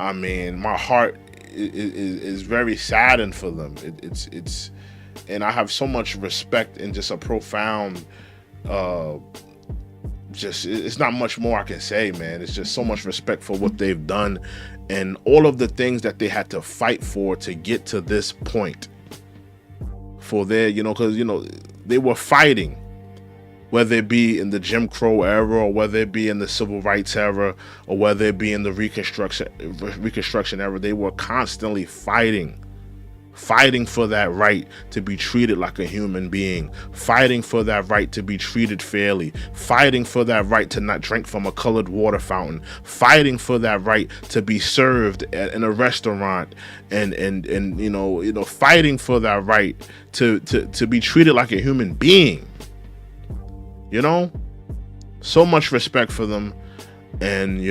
I mean, my heart is very saddened for them. It's and I have so much respect and just a profound, it's not much more I can say, man. It's just so much respect for what they've done and all of the things that they had to fight for to get to this point. For their, because, they were fighting, whether it be in the Jim Crow era or whether it be in the Civil Rights era or whether it be in the Reconstruction era. They were constantly fighting for that right to be treated like a human being, fighting for that right to be treated fairly, fighting for that right to not drink from a colored water fountain, fighting for that right to be served in a restaurant, and fighting for that right to be treated like a human being. So much respect for them. And,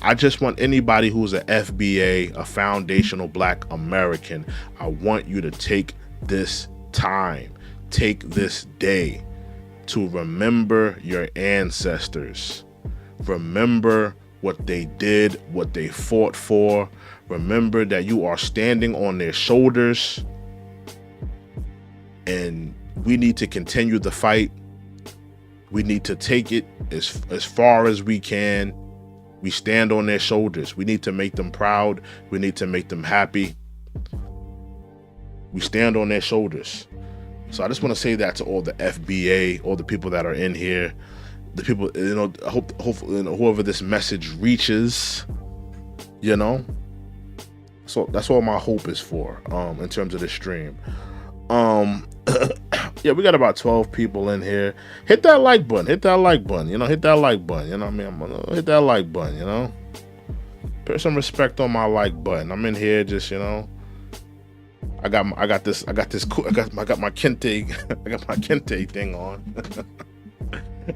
I just want anybody who's an FBA, a foundational Black American, I want you to take this time, take this day to remember your ancestors. Remember what they did, what they fought for. Remember that you are standing on their shoulders. And we need to continue the fight. We need to take it as far as we can. We stand on their shoulders. We need to make them proud. We need to make them happy. We stand on their shoulders. So I just want to say that to all the FBA, all the people that are in here, the people, I hope whoever this message reaches, So that's what my hope is for, in terms of the stream. Yeah, we got about 12 people in here. Hit that like button. Hit that like button. Hit that like button. I'm gonna hit that like button. Put some respect on my like button. I'm in here just, I got my kente thing on.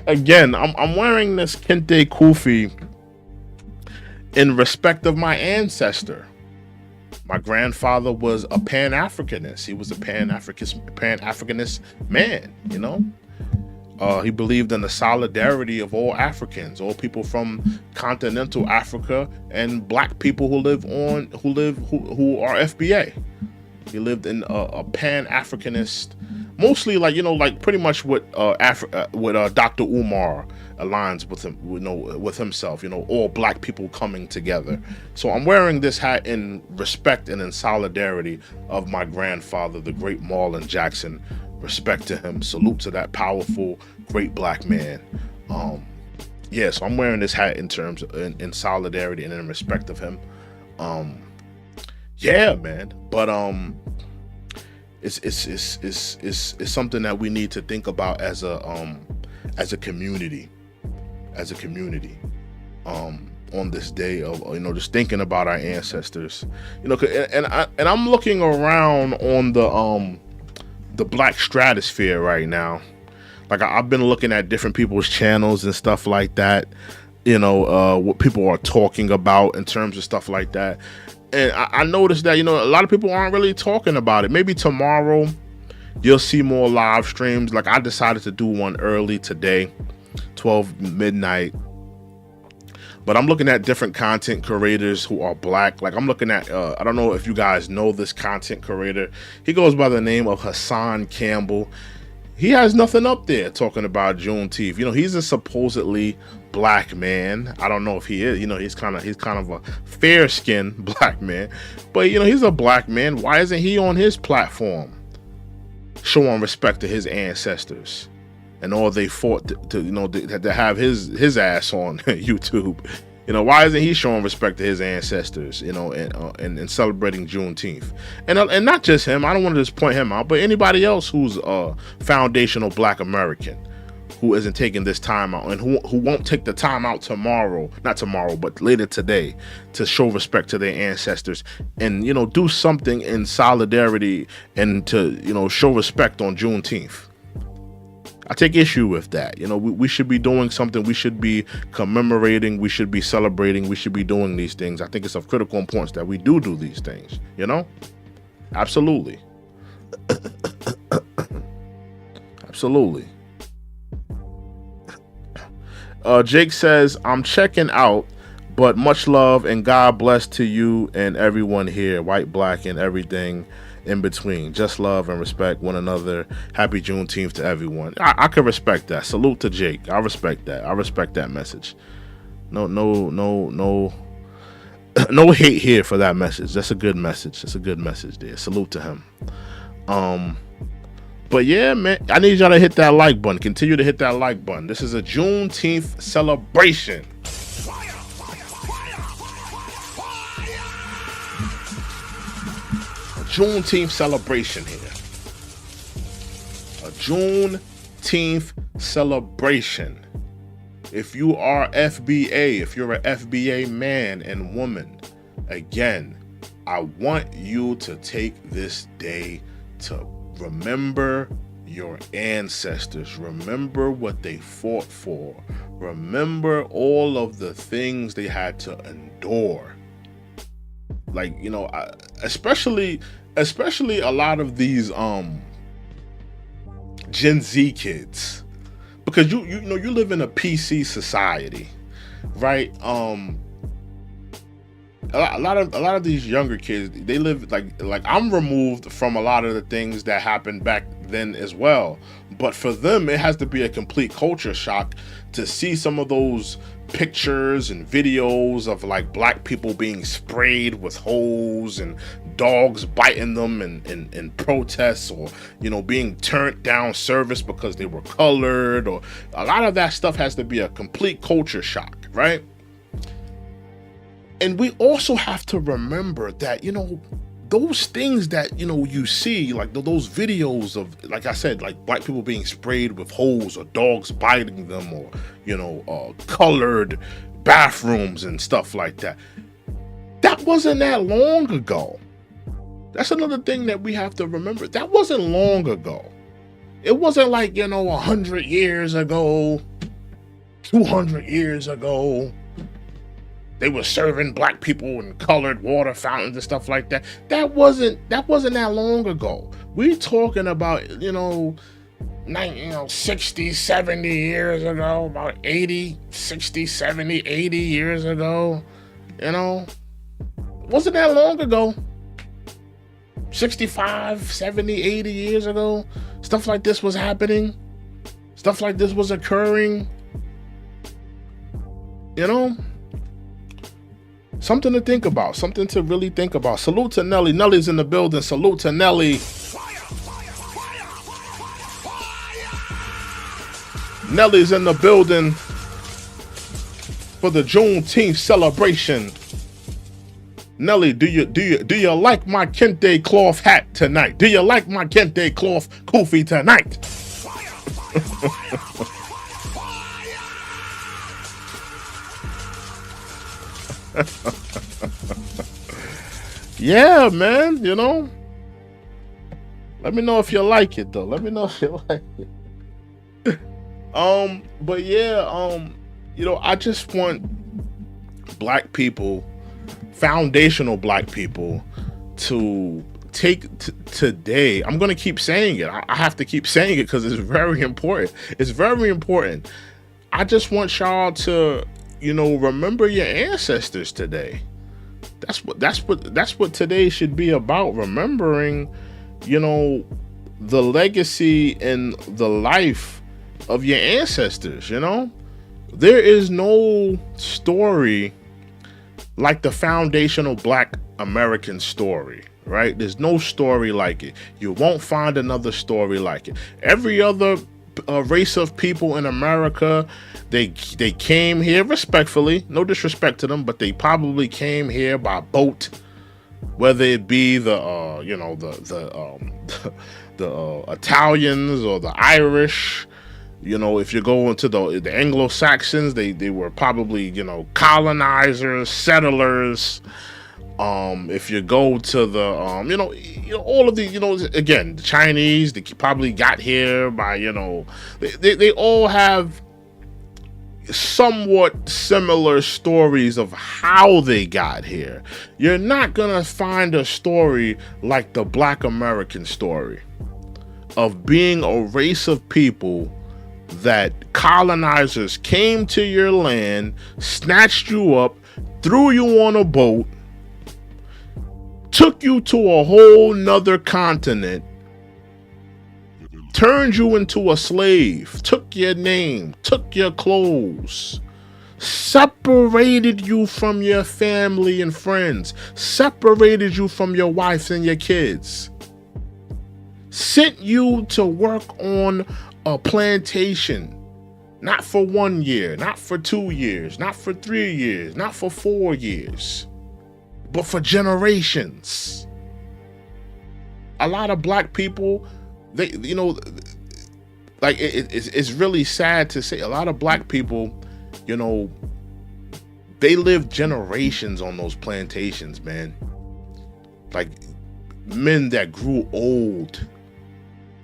Again, I'm wearing this kente kufi in respect of my ancestor. My grandfather was a Pan-Africanist. He was a Pan-Africanist man, He believed in the solidarity of all Africans, all people from continental Africa, and Black people who are FBA. He lived in a Pan-Africanist, mostly like pretty much what Dr. Umar aligns with him, with himself, all Black people coming together. So I'm wearing this hat in respect and in solidarity of my grandfather, the great Marlon Jackson. Respect to him, salute to that powerful, great Black man. So I'm wearing this hat in terms of, in solidarity and in respect of him. Yeah, man. But it's something that we need to think about as a community. On this day of, just thinking about our ancestors, and I'm looking around on the Black stratosphere right now. Like I've been looking at different people's channels and stuff like that, what people are talking about in terms of stuff like that. And I noticed that, a lot of people aren't really talking about it. Maybe tomorrow you'll see more live streams. Like I decided to do one early today, 12 midnight. But I'm looking at different content creators who are Black. Like I'm looking at, I don't know if you guys know this content creator. He goes by the name of Hassan Campbell. He has nothing up there talking about Juneteenth. He's a supposedly Black man. I don't know if he is. He's kind of a fair-skinned Black man. But he's a Black man. Why isn't he on his platform showing respect to his ancestors and all they fought to have his ass on YouTube? Why isn't he showing respect to his ancestors, and celebrating Juneteenth? And not just him, I don't want to just point him out, but anybody else who's a foundational Black American who isn't taking this time out and who won't take the time out not tomorrow, but later today to show respect to their ancestors and, do something in solidarity and to, show respect on Juneteenth. I take issue with that. We should be doing something. We should be commemorating. We should be celebrating. We should be doing these things. I think it's of critical importance that we do these things, Absolutely. Absolutely. Jake says, I'm checking out, but much love and God bless to you and everyone here, white, black, and everything in between. Just love and respect one another. Happy Juneteenth to everyone. I can respect that. Salute to Jake. I respect that. I respect that message. No hate here for that message. That's a good message. That's a good message there. Salute to him. But yeah, man, I need y'all to hit that like button. Continue to hit that like button. This is a Juneteenth celebration. A Juneteenth celebration here. A Juneteenth celebration. If you are FBA, if you're an FBA man and woman, again, I want you to take this day to remember your ancestors. Remember what they fought for. Remember all of the things they had to endure. Like, you know, especially a lot of these Gen Z kids, because you know you live in a PC society, right? A lot of these younger kids, they live like I'm removed from a lot of the things that happened back then as well. But for them, it has to be a complete culture shock to see some of those pictures and videos of like black people being sprayed with hose and dogs biting them in protests, or, you know, being turned down service because they were colored, or a lot of that stuff has to be a complete culture shock, right? And we also have to remember that, you know, those things that, you know, you see, like those videos of, like I said, like black people being sprayed with hose or dogs biting them, or, you know, colored bathrooms and stuff like that. That wasn't that long ago. That's another thing that we have to remember. That wasn't long ago. It wasn't like, you know, 100 years ago, 200 years ago, they were serving black people in colored water fountains and stuff like that. That wasn't that long ago. We're talking about, you know, 60, 70 years ago, about 80, 60, 70, 80 years ago. You know, wasn't that long ago. 65, 70, 80 years ago, stuff like this was happening. Stuff like this was occurring. You know? Something to think about. Something to really think about. Salute to Nelly. Nelly's in the building. Salute to Nelly. Nelly's in the building for the Juneteenth celebration. Nelly, do you like my kente cloth hat tonight? Do you like my kente cloth kufi tonight? Yeah, man, you know. Let me know if you like it, though. Let me know if you like it. But yeah, you know, I just want black people, foundational black people, to take today. I'm gonna keep saying it. I have to keep saying it because it's very important. It's very important. I just want y'all to, you know, remember your ancestors today. That's what today should be about. Remembering, you know, the legacy and the life of your ancestors. You know, there is no story like the foundational black American story, right? There's no story like it. You won't find another story like it. Every other race of people in America, they came here respectfully, no disrespect to them, but they probably came here by boat, whether it be the Italians or the Irish. You know, if you go into the Anglo-Saxons, they were probably, you know, colonizers, settlers. If you go to the, you know, all of the, you know, again, the Chinese, they probably got here by, you know, they all have somewhat similar stories of how they got here. You're not gonna find a story like the Black American story. of being a race of people that colonizers came to your land, snatched you up, threw you on a boat, took you to a whole nother continent, turned you into a slave, took your name, took your clothes, separated you from your family and friends, separated you from your wife and your kids, sent you to work on a plantation, not for 1 year, not for 2 years, not for 3 years, not for 4 years, but for generations. A lot of black people, they, you know, like it's really sad to say, a lot of black people, you know, they lived generations on those plantations, man. Like men that grew old,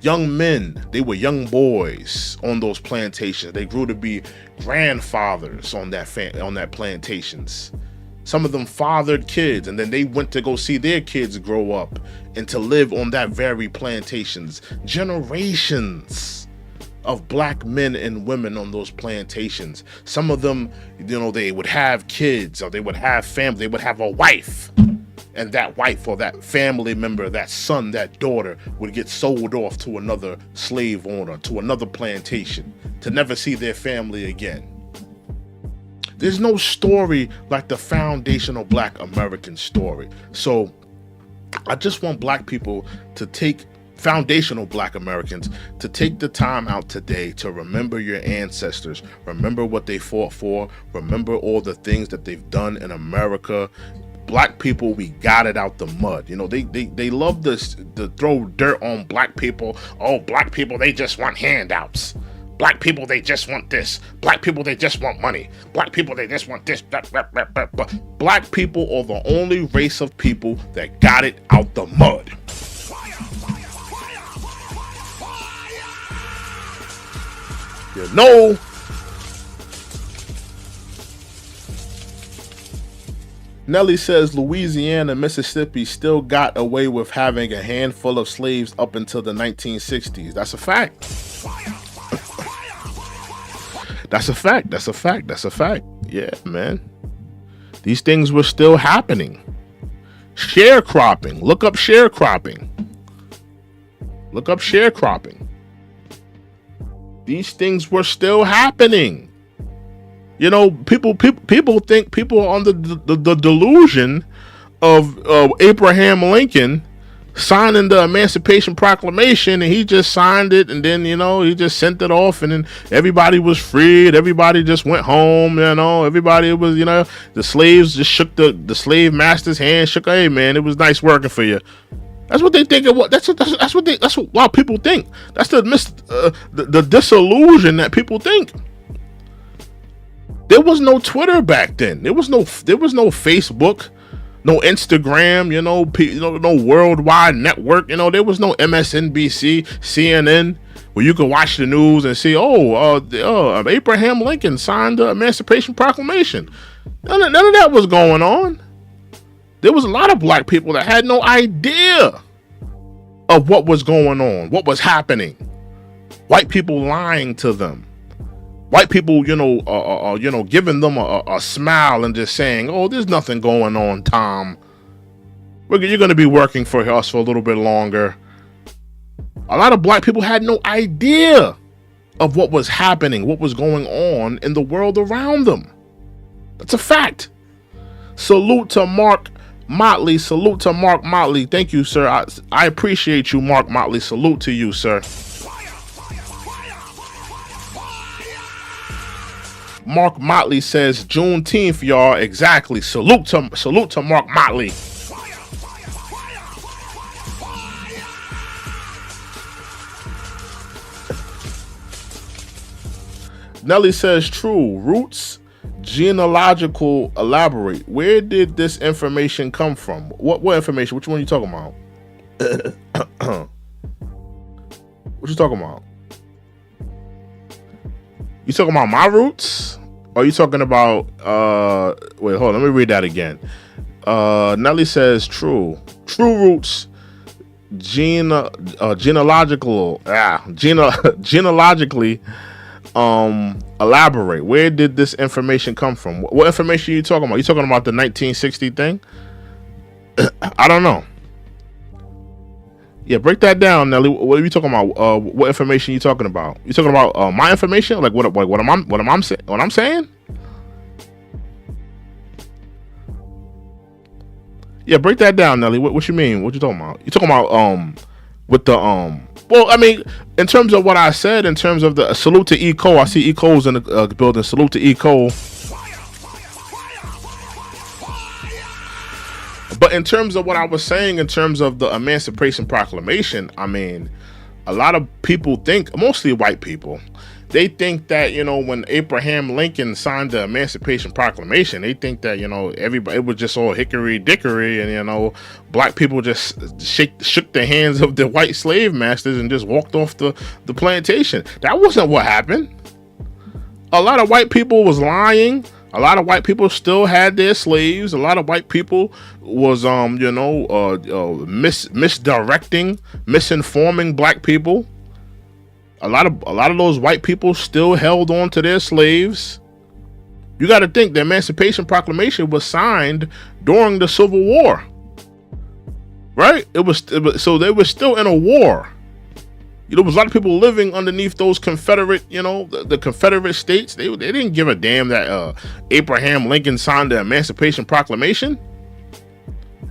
young men, they were young boys on those plantations. They grew to be grandfathers on that plantations. Some of them fathered kids, and then they went to go see their kids grow up and to live on that very plantations. Generations of black men and women on those plantations. Some of them, you know, they would have kids, or they would have family, they would have a wife, and that wife or that family member, that son, that daughter would get sold off to another slave owner, to another plantation, to never see their family again. There's no story like the foundational Black American story. So I just want black people to take, foundational Black Americans, to take the time out today to remember your ancestors, remember what they fought for, remember all the things that they've done in America. Black people, we got it out the mud. You know, they love this to throw dirt on black people. Oh, black people, they just want handouts. Black people, they just want this. Black people, they just want money. Black people, they just want this. Black people are the only race of people that got it out the mud. You know, Nelly says Louisiana and Mississippi still got away with having a handful of slaves up until the 1960s. That's a fact. That's a fact. That's a fact. That's a fact. Yeah, man. These things were still happening. Sharecropping. Look up sharecropping. Look up sharecropping. These things were still happening. You know, people think, people are under the delusion of Abraham Lincoln signing the Emancipation Proclamation, and he just signed it, and then, you know, he just sent it off, and then everybody was freed, everybody just went home, you know, everybody was, you know, the slaves just shook the slave master's hand, shook, hey man, it was nice working for you. That's what they think it was. That's what a lot of people think. That's the disillusion that people think. There was no Twitter back then. There was no Facebook, no Instagram, you know, no worldwide network. You know, there was no MSNBC, CNN, where you could watch the news and see, Abraham Lincoln signed the Emancipation Proclamation. None of that was going on. There was a lot of black people that had no idea of what was going on, what was happening. White people lying to them. White people, giving them a smile and just saying, "Oh, there's nothing going on, Tom. You're going to be working for us for a little bit longer." A lot of black people had no idea of what was happening, what was going on in the world around them. That's a fact. Salute to Mark Motley. Salute to Mark Motley. Thank you, sir. I appreciate you, Mark Motley. Salute to you, sir. Mark Motley says Juneteenth, y'all. Exactly. Salute to Mark Motley. Nelly says true. Roots genealogical. Elaborate. Where did this information come from? What information? Which one are you talking about? What you talking about? You talking about my roots? Or are you talking about wait, hold on, let me read that again. Nelly says true roots genealogically elaborate. Where did this information come from? What information are you talking about? You talking about the 1960 thing? I don't know. Yeah, break that down, Nelly. What are you talking about? What information are you talking about? You talking about my information? Like what I'm saying? Yeah, break that down, Nelly. What you mean? What you talking about? You talking about with the Well, I mean, in terms of what I said, in terms of the salute to E. Cole, I see E. Cole's in the building. Salute to E. Cole. But in terms of what I was saying, in terms of the Emancipation Proclamation, I mean, a lot of people think, mostly white people, they think that, you know, when Abraham Lincoln signed the Emancipation Proclamation, they think that, you know, everybody, it was just all hickory dickory, and, you know, black people just shook the hands of the white slave masters and just walked off the plantation. That wasn't what happened. A lot of white people was lying. A lot of white people still had their slaves. A lot of white people was, misdirecting, misinforming black people. A lot of those white people still held on to their slaves. You got to think the Emancipation Proclamation was signed during the Civil War, right? It was so they were still in a war. There was a lot of people living underneath those Confederate, you know, the Confederate states. They didn't give a damn that Abraham Lincoln signed the Emancipation Proclamation.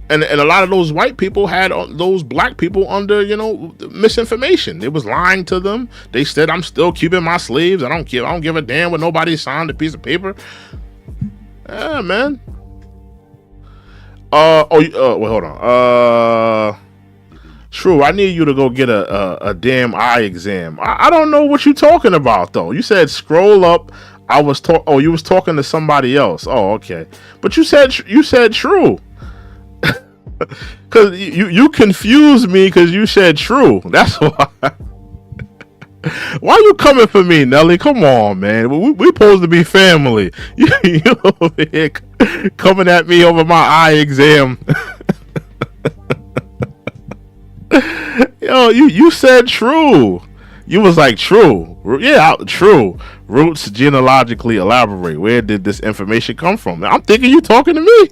And a lot of those white people had those black people under, you know, misinformation. They was lying to them. They said, I'm still keeping my slaves. I don't give a damn when nobody signed a piece of paper. Yeah, man. Well, hold on. True, I need you to go get a damn eye exam. I don't know what you're talking about, though. You said scroll up. You was talking to somebody else. Oh, okay. But you said true. Cause you confused me because you said true. That's why. Why you coming for me, Nelly? Come on, man. We supposed to be family. You over here coming at me over my eye exam. Yo, you said true. You was like true. Yeah, true. Roots genealogically elaborate. Where did this information come from? I'm thinking you talking to me.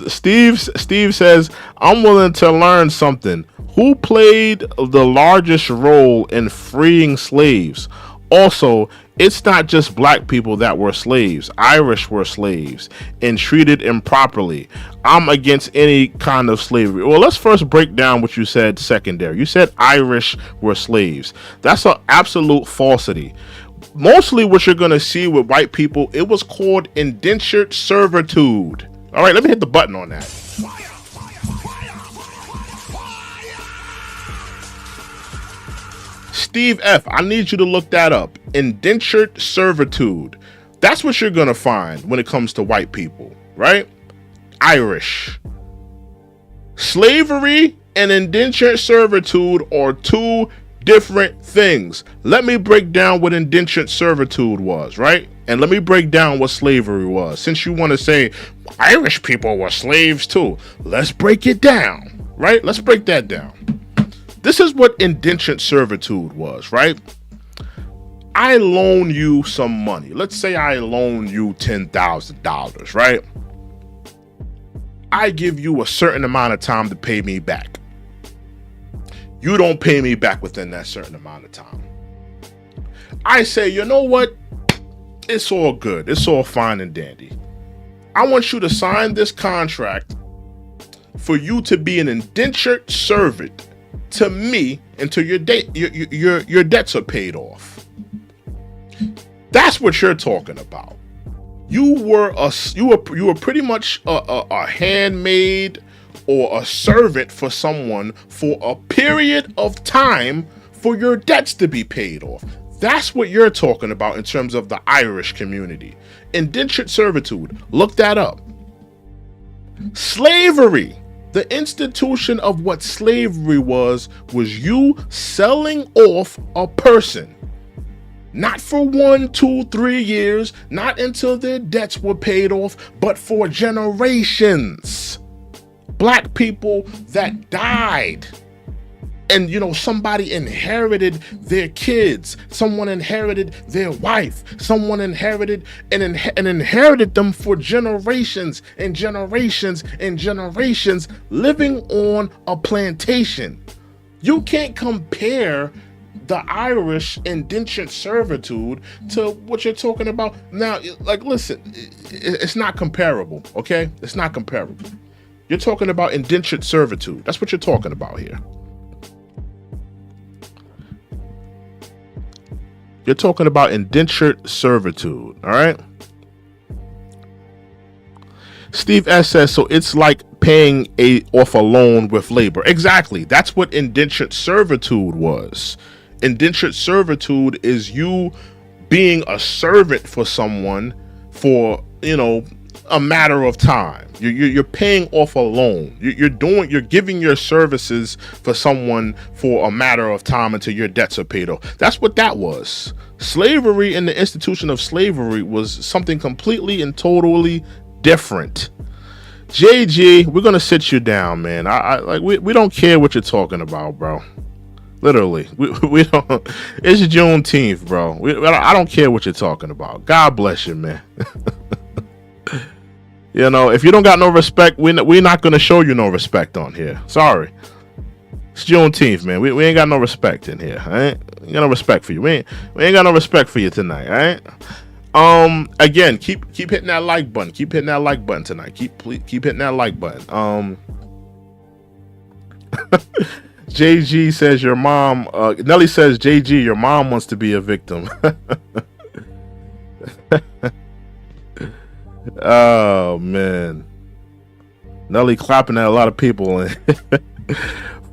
Steve says, I'm willing to learn something. Who played the largest role in freeing slaves? Also, it's not just black people that were slaves. Irish were slaves and treated improperly. I'm against any kind of slavery. Well, let's first break down what you said secondary. You said Irish were slaves. That's an absolute falsity. Mostly what you're going to see with white people, it was called indentured servitude. All right, let me hit the button on that. Steve F., I need you to look that up. Indentured servitude. That's what you're going to find when it comes to white people, right? Irish. Slavery and indentured servitude are two different things. Let me break down what indentured servitude was, right? And let me break down what slavery was. Since you want to say Irish people were slaves too, let's break it down, right? Let's break that down. This is what indentured servitude was, right? I loan you some money. Let's say I loan you $10,000, right? I give you a certain amount of time to pay me back. You don't pay me back within that certain amount of time. I say, you know what? It's all good. It's all fine and dandy. I want you to sign this contract for you to be an indentured servant to me until your debts are paid off. That's what you're talking about. You were pretty much a handmaid or a servant for someone for a period of time for your debts to be paid off. That's what you're talking about in terms of the Irish community. Indentured servitude. Look that up. Slavery. The institution of what slavery was you selling off a person. Not for 1, 2, 3 years, not until their debts were paid off, but for generations. black people that died. And, you know, somebody inherited their kids. Someone inherited their wife. Someone inherited and inherited them for generations and generations and generations, living on a plantation. You can't compare the Irish indentured servitude to what you're talking about now. Like, listen, it's not comparable, okay? It's not comparable. You're talking about indentured servitude. That's what you're talking about here. You're talking about indentured servitude, all right? Steve S says, so it's like paying off a loan with labor. Exactly. That's what indentured servitude was. Indentured servitude is you being a servant for someone for, you know, a matter of time. You're paying off a loan. You're giving your services for someone for a matter of time until your debts are paid off. That's what that was. Slavery and the institution of slavery was something completely and totally different. JG, we're gonna sit you down, man. We don't care what you're talking about, bro. Literally, we don't. It's Juneteenth, bro. I don't care what you're talking about. God bless you, man. You know, if you don't got no respect, we're not gonna show you no respect on here. Sorry. It's Juneteenth, man. We ain't got no respect in here. All right? We got no respect for you. We ain't got no respect for you tonight. All right. Again, keep hitting that like button. Keep hitting that like button tonight. Keep hitting that like button. JG says your mom. Nelly says, JG, your mom wants to be a victim. Oh man, Nelly clapping at a lot of people.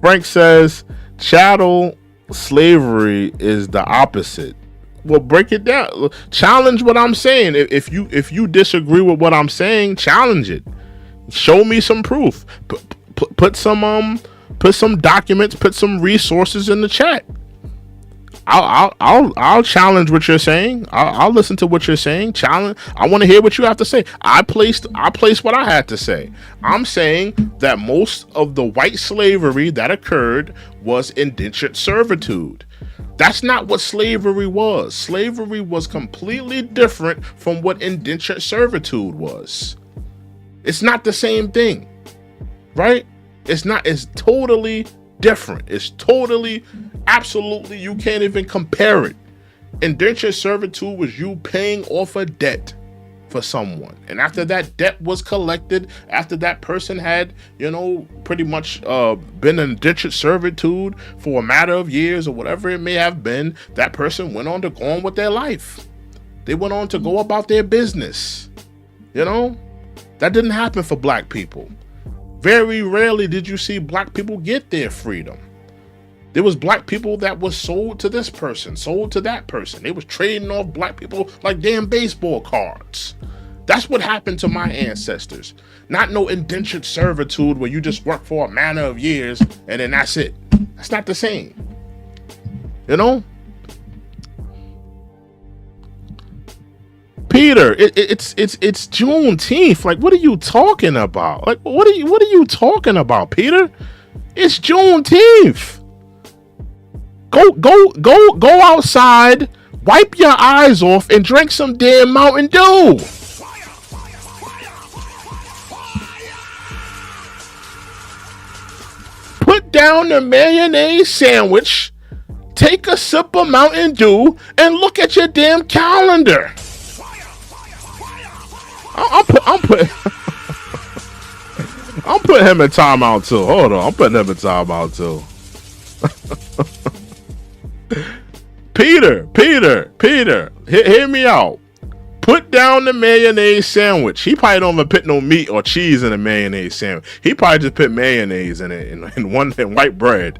Frank says chattel slavery is the opposite. Well, break it down. Challenge what I'm saying. If you disagree with what I'm saying, challenge it. Show me some proof. Put some documents. Put some resources in the chat. I'll challenge what you're saying. I'll listen to what you're saying. Challenge. I want to hear what you have to say. I placed what I had to say. I'm saying that most of the white slavery that occurred was indentured servitude. That's not what slavery was. Slavery was completely different from what indentured servitude was. It's not the same thing, right? It's not. It's totally different. It's totally, absolutely, you can't even compare it. Indentured servitude was you paying off a debt for someone, and after that debt was collected, after that person had, you know, pretty much been in indentured servitude for a matter of years or whatever it may have been, that person went on to go on with their life. They went on to go about their business. You know, that didn't happen for black people. Very rarely did you see black people get their freedom. There was black people that was sold to this person, sold to that person. They was trading off black people like damn baseball cards. That's what happened to my ancestors. Not no indentured servitude where you just work for a matter of years and then that's it. That's not the same. You know? Peter, it's Juneteenth. Like, what are you talking about? Like, what are you talking about, Peter? It's Juneteenth. Go outside, wipe your eyes off, and drink some damn Mountain Dew. Put down the mayonnaise sandwich, take a sip of Mountain Dew, and look at your damn calendar. I'm putting him in timeout too. Hold on, I'm putting him in timeout too. Peter, hear me out. Put down the mayonnaise sandwich. He probably don't even put no meat or cheese in a mayonnaise sandwich. He probably just put mayonnaise in it and white bread.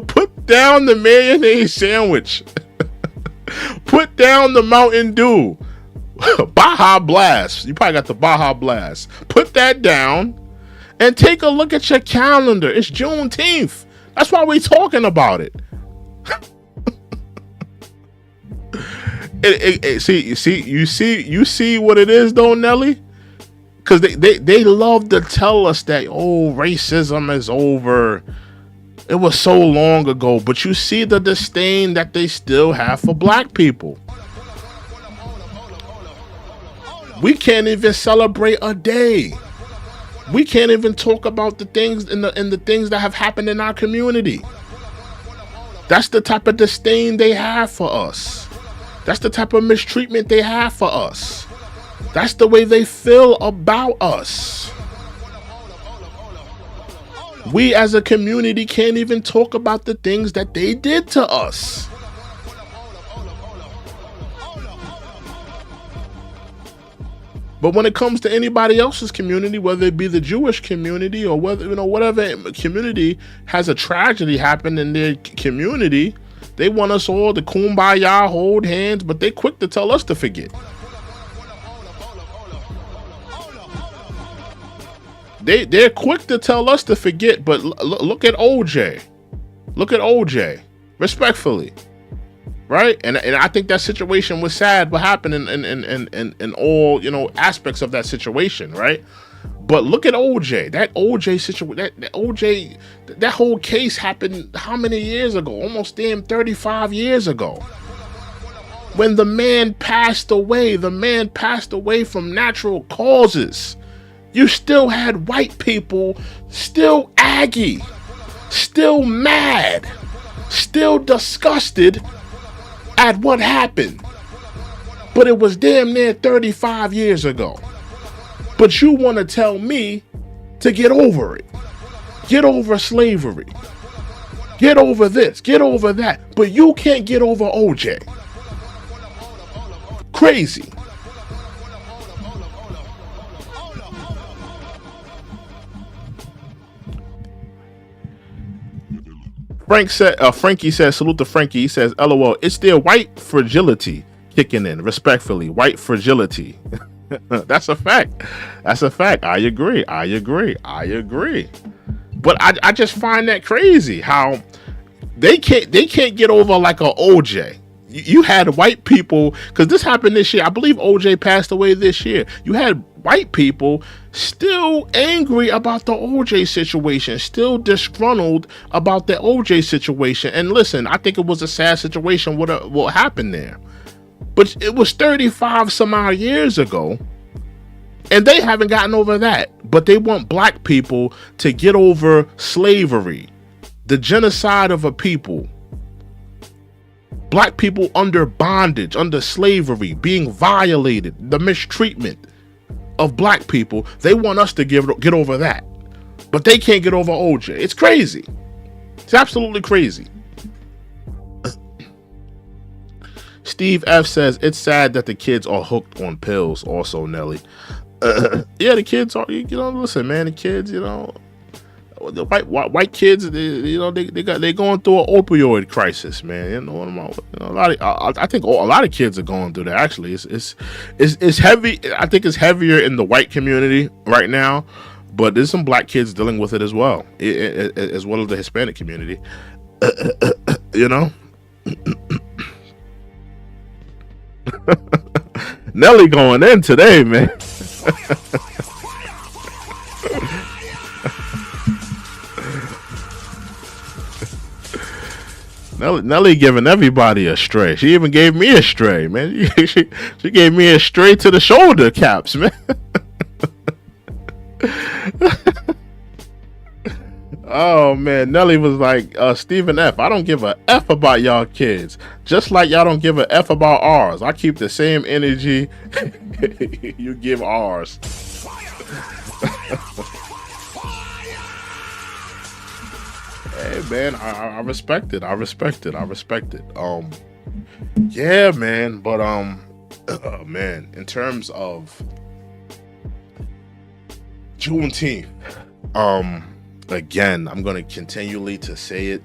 Put down the mayonnaise sandwich. Put down the Mountain Dew. Baja Blast. You probably got the Baja Blast. Put that down and take a look at your calendar. It's Juneteenth. That's why we're talking about it. You see what it is though, Nelly? Because they love to tell us that, oh, racism is over. It was so long ago. But you see the disdain that they still have for black people. We can't even celebrate a day. We can't even talk about the things and the things that have happened in our community. That's the type of disdain they have for us. That's the type of mistreatment they have for us. That's the way they feel about us. We as a community can't even talk about the things that they did to us. But when it comes to anybody else's community, whether it be the Jewish community or whether, whatever community has a tragedy happen in their community, they want us all to kumbaya, hold hands, but they quick to tell us to forget. They're quick to tell us to forget, but look at OJ. Look at OJ, respectfully. Right, and I think that situation was sad. What happened in all aspects of that situation, right? But look at OJ. That OJ situation, that whole case happened how many years ago? Almost damn 35 years ago. When the man passed away, from natural causes. You still had white people still aggy, still mad, still disgusted at what happened. But it was damn near 35 years ago. But you want to tell me to get over it. Get over slavery. Get over this. Get over that. But you can't get over OJ. Crazy. Frankie says, salute to Frankie. He says, LOL, it's their white fragility kicking in. Respectfully, white fragility. That's a fact. That's a fact. I agree. But I just find that crazy how they can't get over like a OJ. You had white people, because this happened this year. I believe OJ passed away this year. You had white people still angry about the OJ situation, still disgruntled about the OJ situation. And listen, I think it was a sad situation what happened there. But it was 35 some odd years ago, and they haven't gotten over that. But they want black people to get over slavery, the genocide of a people. Black people under bondage, under slavery, being violated, the mistreatment of black people. They want us to get over that. But they can't get over OJ. It's crazy. It's absolutely crazy. Steve F says, it's sad that the kids are hooked on pills also, Nelly. Yeah, the kids are, listen, man, the kids, the white kids, they're going through an opioid crisis, man. I think a lot of kids are going through that. Actually, it's heavy. I think it's heavier in the white community right now, but there's some black kids dealing with it as well, as well as the Hispanic community. Nelly going in today, man. Nelly giving everybody a stray. She even gave me a stray, man. She gave me a stray to the shoulder caps, man. Oh man, Nelly was like, Stephen F, I don't give a F about y'all kids. Just like y'all don't give a F about ours. I keep the same energy you give ours. Hey man, I respect it. Yeah, man, but man, in terms of Juneteenth, again, I'm gonna continually to say it.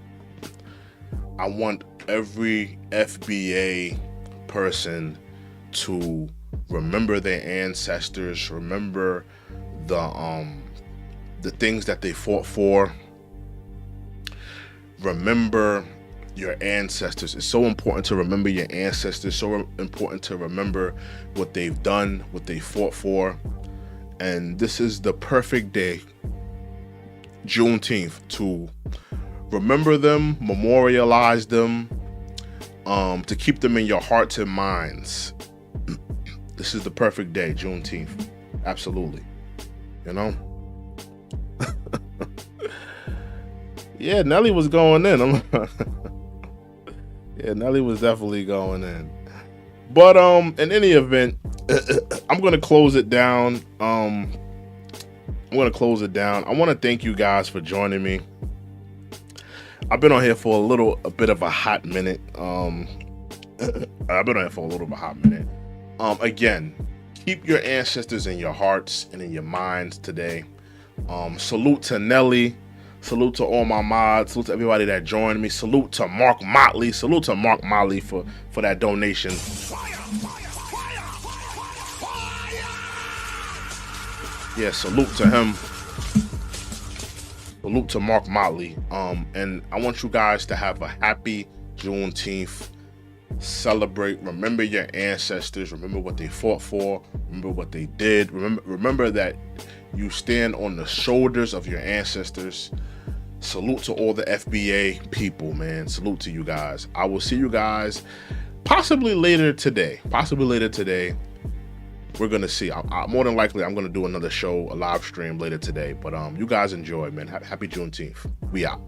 I want every FBA person to remember their ancestors, remember the things that they fought for. Remember your ancestors. It's so important to remember your ancestors, so important to remember what they've done, what they fought for. And this is the perfect day, Juneteenth, to remember them, memorialize them, to keep them in your hearts and minds. This is the perfect day, Juneteenth. Absolutely. You know? Yeah, Nelly was going in. Yeah, Nelly was definitely going in. But in any event, I'm gonna close it down. I want to thank you guys for joining me. I've been on here for a bit of a hot minute. Again, keep your ancestors in your hearts and in your minds today. Salute to Nelly. Salute to all my mods. Salute to everybody that joined me. Salute to Mark Motley. Salute to Mark Motley for that donation. Yeah, salute to him. Salute to Mark Motley. And I want you guys to have a happy Juneteenth. Celebrate. Remember your ancestors. Remember what they fought for. Remember what they did. Remember that you stand on the shoulders of your ancestors. Salute to all the FBA people, man. Salute to you guys. I will see you guys possibly later today. We're going to see. More than likely, I'm going to do another show, a live stream later today. But you guys enjoy, man. Happy Juneteenth. We out.